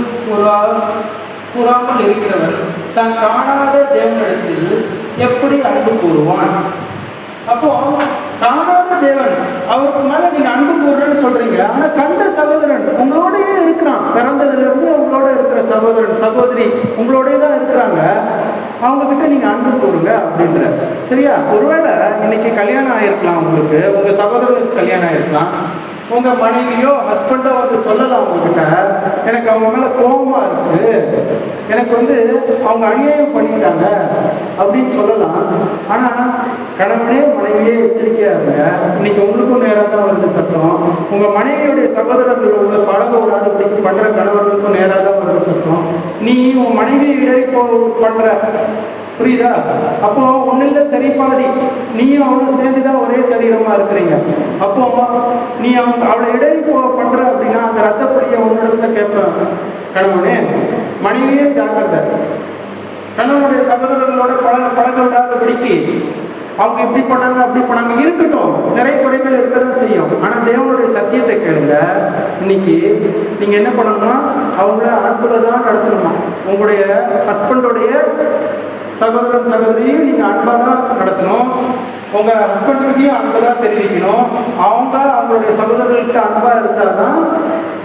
கூறாமல் இருக்கிறவன் தான் காணாத தேவனிடத்தில் எப்படி அன்பு கூறுவான்? அப்போ காணாத தேவன், அவருக்கு மேல நீங்க அன்பு கூறுறேன்னு சொல்றீங்க, ஆனா கண்ட சகோதரன் உங்களோடயே இருக்கிறான். பிறந்ததுல இருந்து உங்களோட இருக்கிற சகோதரன் சகோதரி உங்களோடய தான் இருக்கிறாங்க, அவங்க கிட்ட நீங்க அன்பு கூறுங்க அப்படின்ற. சரியா? ஒருவேளை இன்னைக்கு கல்யாணம் ஆயிருக்கலாம், உங்களுக்கு உங்க சகோதரனுக்கு கல்யாணம் ஆயிருக்கலாம், உங்க மனைவியோ ஹஸ்பண்டோ வந்து சொல்லலாம் உங்ககிட்ட, எனக்கு அவங்க மேல கோபமா இருக்கு, எனக்கு வந்து அவங்க அநியாயம் பண்ணிட்டாங்க அப்படின்னு சொல்லலாம். ஆனா கணவனே மனைவியே எச்சரிக்கையா இருங்க. இன்னைக்கு உங்களுக்கும் நேராக தான் வருது சத்தம். உங்க மனைவியுடைய சகோதரர்கள் உங்களை பழக விடாதபடிக்கு பண்ற கணவர்களுக்கும் நேராக தான் வருது சத்தம். நீ உன் மனைவியை இடைப்போ பண்ற, புரியுதா? அப்போ ஒன்றில் சரி பாதி, நீயும் அவளும் சேர்ந்துதான் ஒரே சரீரமா இருக்கிறீங்க. அப்போ நீ அவளை இடையே பண்ற அப்படின்னா அந்த ரத்தப்படியை உன்னிடத்துல கேட்பேன், கணவனே மனைவியே ஜாக்கிரதை. கணவனுடைய சகோதரர்களோட பழக விடாதபடிக்கு அவங்க இப்படி பண்ணாங்க அப்படி பண்ணாங்க, இருக்கட்டும், நிறைய குறைகள் இருக்கதான் செய்யும். ஆனா தேவனுடைய சத்தியத்தை கேளுங்க. இன்னைக்கு நீங்க என்ன பண்ணணும்னா அவங்கள அன்புல தான் நடத்தணுமா. உங்களுடைய ஹஸ்பண்டோடைய சகோதரன் சகோதரியும் நீங்க அன்பா தான் நடத்தணும். உங்க ஹஸ்பண்டுக்கிட்டையும் அன்பை தான் தெரிவிக்கணும். அவங்களுடைய சகோதரர்கள்கிட்ட அன்பா இருந்தால் தான்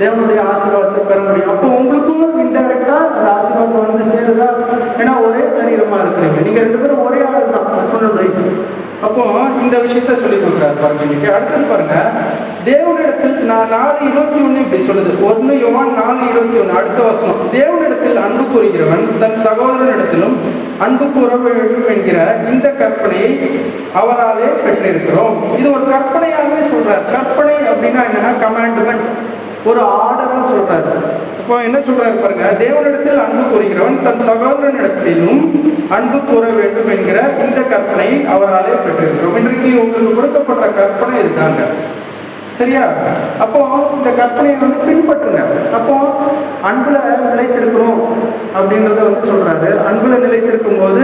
தேவனுடைய ஆசீர்வாதத்தை பெற முடியும். அப்போ உங்களுக்கும் இன்டைரக்டா அந்த ஆசீர்வாதம் வந்து சேருதா? ஏன்னா ஒரே சரீரமா இருக்கிறீங்க, நீங்க 2 பேரும் ஒரே ஆள் தான், ஹஸ்பண்ட் அண்ட் ஒய்ஃப். அப்போ இந்த விஷயத்த சொல்லி கொடுக்குறாரு பாருங்க. இன்னைக்கு அடுத்தது பாருங்க, தேவனிடத்தில் நான் 4:21 இப்படி சொல்லுது. 1 யோவான் 4:21 அடுத்த வசனம், தேவனிடத்தில் அன்பு கூறுகிறவன் தன் சகோதரனிடத்திலும் அன்பு கூற வேண்டும் என்கிற இந்த கற்பனையை அவராலே பெற்றிருக்கிறோம். இது ஒரு கற்பனையாகவே சொல்றார். கற்பனை அப்படின்னா என்னன்னா கமாண்ட்மெண்ட், ஒரு ஆர்டரா சொல்றாரு. இப்போ என்ன சொல்றாரு பாருங்க, தேவனிடத்தில் அன்பு கூறுகிறவன் தன் சகோதரனிடத்திலும் அன்பு கூற வேண்டும் என்கிற இந்த கற்பனை அவராலே பெற்றிருக்கிறோம். இன்றைக்கு உங்களுக்கு கொடுக்கப்படுற கற்பனை இருக்காங்க. சரியா? அப்போ இந்த கற்பனையை வந்து பின்பற்றுங்க. அப்போ அன்புல நிலைத்திருக்கணும் அப்படின்றத வந்து சொல்றாரு. அன்புல நிலைத்திருக்கும் போது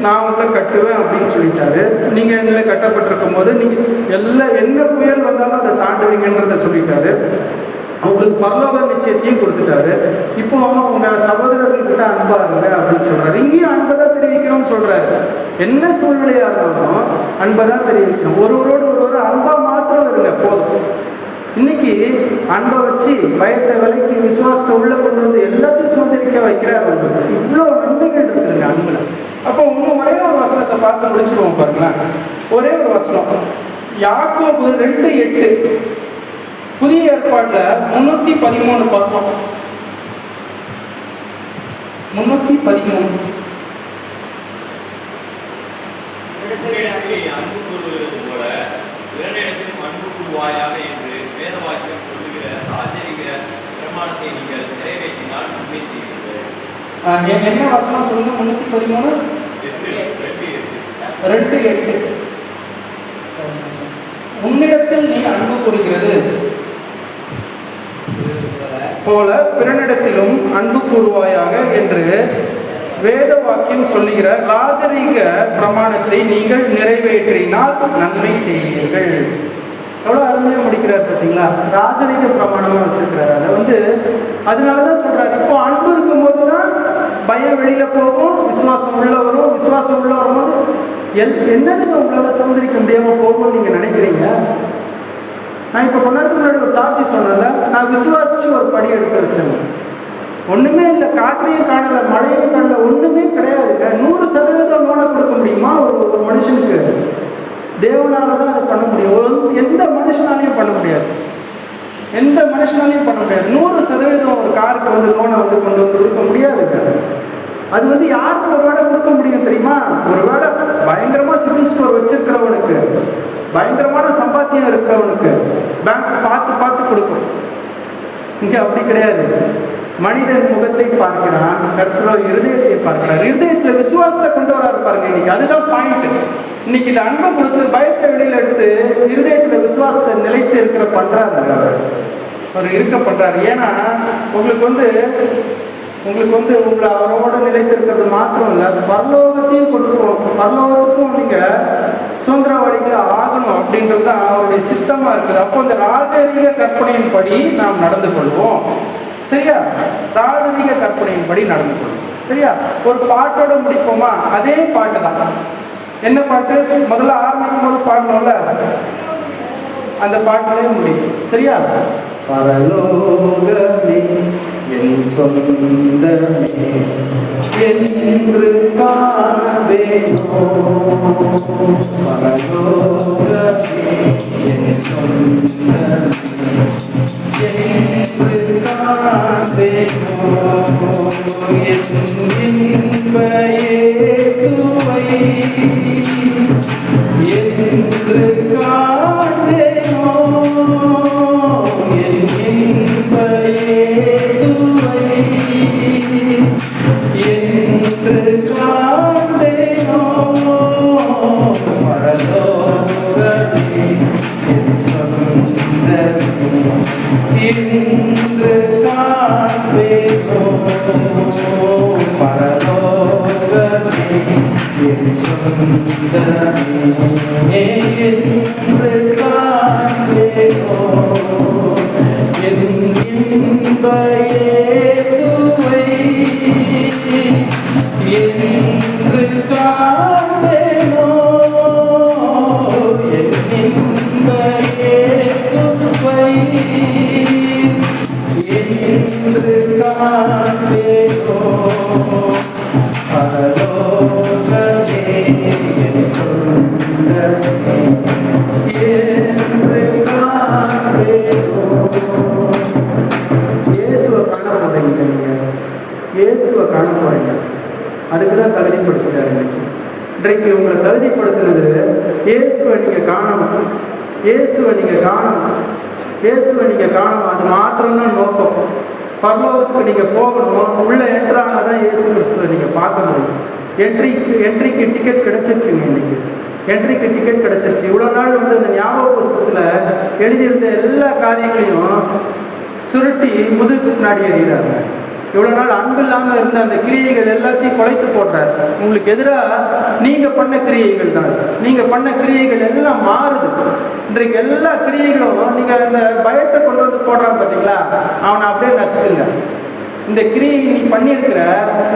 நான் உங்களை கட்டுவேன் அப்படின்னு சொல்லிட்டாரு. நீங்க நிலை கட்டப்பட்டிருக்கும் போது நீங்க என்ன புயல் வந்தாலும் அதை தாண்டுவீங்கன்றத சொல்லிட்டாரு. அவங்களுக்கு பரலோக நிச்சயத்தையும் கொடுத்துட்டாரு. இப்போ உங்க சகோதரர்கள்கிட்ட அன்பா இருங்க அப்படின்னு சொல்றாரு. இங்கேயும் அன்பை தான் தெரிவிக்கணும்னு சொல்றாரு. என்ன சூழ்நிலையா இருந்தாலும் அன்பை தான் தெரிவிக்கணும். ஒருவரோடு அன்பா மாத்திரம் இருங்க போதும். இன்னைக்கு அன்பை வச்சு பயத்தை விலைக்கு விசுவாசத்தை உள்ள கொண்டு வந்து எல்லாத்தையும் சுதந்திரிக்க வைக்கிறார். இவ்வளோ நன்மைகள் இருக்குதுங்க அன்புல. அப்போ இன்னும் ஒரே ஒரு வசனத்தை பார்த்து முடிச்சிருவோம் பாருங்களேன். ஒரே ஒரு வசனம், யாக்கோபு 2:8. புதிய ஏற்பாட்டில் 313 பக்கம், 313. என்ன வசனம் சொல்லுங்க? 313 2:8. உன்னிடத்தில் நீ அன்பு கூறுகிறது போல பிறனிடத்திலும் அன்பு கூறுவாயாக என்று வேத வாக்கியம் சொல்லுகிற ராஜரீக பிரமாணத்தை நீங்கள் நிறைவேற்றினால் நன்மை செய்வீர்கள். எவ்வளோ அருமையாக முடிக்கிறார் பார்த்தீங்களா? ராஜரீக பிரமாணமாக வச்சிருக்கிறார். அதை வந்து அதனாலதான் சொல்றாரு, இப்போ அன்பு இருக்கும்போது தான் பயம் வெளியில போகும், விசுவாசம் உள்ள வரும். விசுவாசம் உள்ள வரும்போது என்னதுங்க உங்களால் சுதந்திரிக்க முடியாம போகும்னு நீங்க நினைக்கிறீங்க? நான் இப்போ கொஞ்ச நேரத்துக்கு முன்னாடி ஒரு சாட்சி சொன்னேன்ல, நான் விசுவாசிச்ச வச்சு ஒரு படி எடுத்து வச்சவங்க. ஒண்ணுமே இல்லை, காற்றையும் காணல, மழையும் காணல, ஒண்ணுமே கிடையாதுங்க. 100% லோனை கொடுக்க முடியுமா ஒரு மனுஷனுக்கு? தேவனால தான் அதை பண்ண முடியும். எந்த மனுஷனாலையும் பண்ண முடியாது, எந்த மனுஷனாலையும் பண்ண முடியாது. 100% ஒரு காருக்கு வந்து லோனை வந்து கொண்டு வந்து கொடுக்க முடியாதுங்க. அது வந்து யாருக்கு ஒரு வேளை கொடுக்க முடியும் தெரியுமா? ஒரு வேளை பயங்கரமா சிவில் ஸ்கோர் வச்சிருக்கிறவனுக்கு, பயங்கரமான சம்பாத்தியம் இருக்கிறவனுக்கு பேங்க் பார்த்து பார்த்து கொடுக்கும். இங்க அப்படி கிடையாது. மனிதன் முகத்தை பார்க்கிறான், கர்த்தரோ இருதயத்தை பார்க்கிறார். இருதயத்துல விசுவாசத்தை கொண்டு வராரு பாருங்க. இன்னைக்கு அதுதான் பாயிண்ட். இன்னைக்கு இந்த அன்பை கொடுத்து பயத்தை வெளியில எடுத்து இருதயத்துல விசுவாசத்தை நிலைத்து இருக்கிற பண்றாரு, அவர் இருக்க பண்றாரு. ஏன்னா உங்களுக்கு வந்து உங்களை அவரோட நிலைத்திருக்கிறது மாத்திரம் இல்லை, பரலோகத்தையும் கொண்டு போகணும். பரலோகத்துக்கும் நீங்க சுதந்திரவாதிகள் ஆகணும் அப்படின்றது தான் அவருடைய சித்தமா இருக்குது. அப்போ இந்த ராஜரீக கற்பனையின்படி நாம் நடந்து கொள்வோம். சரியா? ராஜரீக கற்பனையின்படி நடந்து கொள்வோம். சரியா? ஒரு பாட்டோட முடிப்போமா? அதே பாட்டு தான். என்ன பாட்டு? முதல்ல ஆரம்பிக்கும் போது பாடணும்ல, அந்த பாட்டிலே முடிக்கும். சரியா? பரலோகமே என் சொந்தமே என்று காண்பேனோ, பரலோகமே என் சொந்தமே என்று காண்பேனோ, என் இன்ப இயேசுவை என்று காண்பேனோ, என் இன்ப இயேசுவை என்று காண்பேனோ, பரலோகமே என் சொந்தமே என்று காண்பேனோ, பரலோகமே என் சொந்தமே என்று காண்பேனோ, என் இன்ப இயேசுவை என்று காண்பேனோ, என் இன்ப இயேசுவை என்று காண்பேனோ, பரலோகமே என் சொந்தமே என்று காண்பேனோ. இயேசுவை காண போறீங்க, இயேசுவை காண போறீங்க. அதுக்குதான் தகுதிப்படுத்துறாரு. இன்றைக்கு உங்களை தகுதிப்படுத்துறது இயேசுவை நீங்க காணணும், இயேசுவை நீங்க காணணும், இயேசுவை நீங்க காணணும். அது மாத்திரம்தான் நோக்கம். பரலோகத்துக்கு நீங்க போகணும், உள்ள என்ட்ரானதான் இயேசு கிறிஸ்துவை நீங்க பார்க்க முடியும். என்ட்ரிக்கு டிக்கெட் கிடைச்சிருச்சுங்க. இன்னைக்கு என்ட்ரிக்கு டிக்கெட் கிடைச்சிருச்சு. இவ்வளோ நாள் வந்து அந்த ஞாபக புஸ்தகத்தில் எழுதியிருந்த எல்லா காரியங்களையும் சுருட்டி முதுகுக்கு முன்னாடி எறிகிறாங்க. இவ்வளோ நாள் அன்பு இல்லாமல் இருந்த அந்த கிரியைகள் எல்லாத்தையும் குலைத்து போடுறாரு. உங்களுக்கு எதிராக நீங்கள் பண்ண கிரியைகள் தான், நீங்கள் பண்ண கிரியைகள் எல்லாம் மாறுது. இன்றைக்கு எல்லா கிரியைகளும் நீங்கள் அந்த பயத்தை கொண்டு வந்து போடுறான் பார்த்தீங்களா, அவனை அப்படியே நசுக்குங்க. இந்த கிரியை நீ பண்ணியிருக்கிற,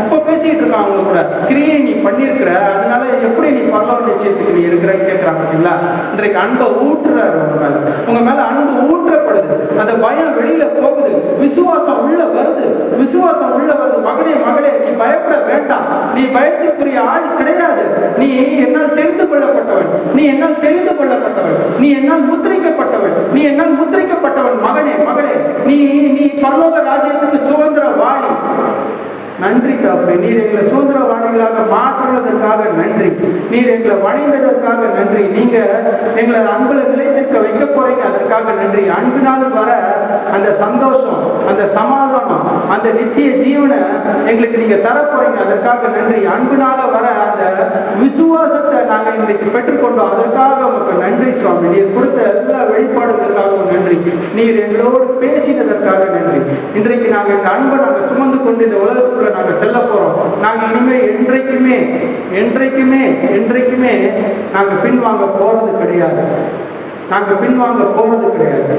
இப்போ பேசிக்கிட்டு இருக்கான் அவங்க கூட, கிரியை நீ பண்ணியிருக்கிற, அதனால எப்படி நீ பரலோக நிச்சயத்துக்கு நீ இருக்கிறன்னு கேட்குறான் பார்த்தீங்களா. இன்றைக்கு அன்பை ஊற்றுறாரு உங்க மேல அன்பு ஊற்றப்படுது. அந்த பயம் வெளியில போகுது, விசுவாசம் உள்ள வருது, விசுவாசம் உள்ள வருது. மகனே மகளே, நீ பயப்பட வேண்டாம், நீ பயத்துக்குரிய ஆள் கிடையாது. நீ என்னால் தெரிந்து கொள்ளப்பட்டவன், நீ என்னால் தெரிந்து கொள்ளப்பட்டவன், நீ என்னால் முத்திரிக்கப்பட்டவன், நீ என்னால் முத்திரிக்கப்பட்டவன். மகனே மகளே, நீ நீ பரலோக ராஜ்யத்துக்கு சுதந்திர வாழி. நன்றி தகப்பனே, நீர் எங்களை சுதந்திரவாணிகளாக மாற்றுவதற்காக நன்றி, நீர் எங்களை வணைந்ததற்காக நன்றி, நீங்க எங்களை அன்புல நிலைத்திருக்க வைக்க போறீங்க, அதற்காக நன்றி. அன்பினால் வர அந்த சந்தோஷம், அந்த சமாதானம், அந்த நித்திய ஜீவனை எங்களுக்கு நீங்க தர போறீங்க, அதற்காக நன்றி. அன்பினால வர அந்த விசுவாசத்தை நாங்கள் இன்றைக்கு பெற்றுக்கொண்டோம், அதற்காக உங்களுக்கு நன்றி சுவாமி. நீர் கொடுத்த எல்லா வெளிப்பாடுகளுக்காகவும் நன்றி, நீர் எங்களோடு பேசினதற்காக நன்றி. இன்றைக்கு நாங்கள் இந்த அன்பை நாங்கள் சுமந்து கொண்டு இந்த உலகத்துக்குள்ள நாங்கள் செல்ல போறோம். நாங்கள் இனிமேல் என்றைக்குமே என்றைக்குமே என்றைக்குமே நாங்கள் பின்வாங்க போறது கிடையாது, நாங்கள் பின்வாங்க போறது கிடையாது,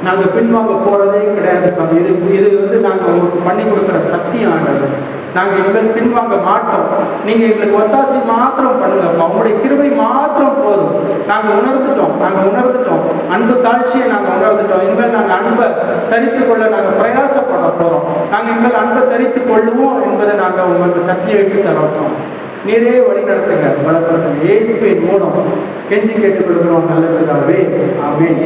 நாங்கள் பின்வாங்க போறதே கிடையாது சாமி. இது வந்து நாங்கள் உங்களுக்கு பண்ணி கொடுக்குற சத்தியம் ஆனது. நாங்கள் இனிமேல் பின்வாங்க மாட்டோம். நீங்கள் எங்களுக்கு ஒத்தாசை மாத்திரம் பண்ணுங்கப்பா, உங்களுடைய கிருபை மாத்திரம் போதும். நாங்கள் உணர்ந்துட்டோம். அன்பு தாழ்ச்சியை நாங்கள் உணர்ந்துட்டோம். இனிமேல் நாங்கள் அன்பை தரித்து கொள்ள நாங்கள் பிரயாசப்பட போகிறோம். நாங்கள் இனிமேல் அன்பை தரித்து கொள்ளுவோம் என்பதை நாங்கள் உங்களுக்கு சத்தியத்தை தரோம். நீரே வழி நடத்துங்க, பலப்படுத்துங்க. இயேசுவின் மூலம் கெஞ்சி கேட்டுக் கொள்கிறோம் நல்ல பிதாவே. ஆமென்.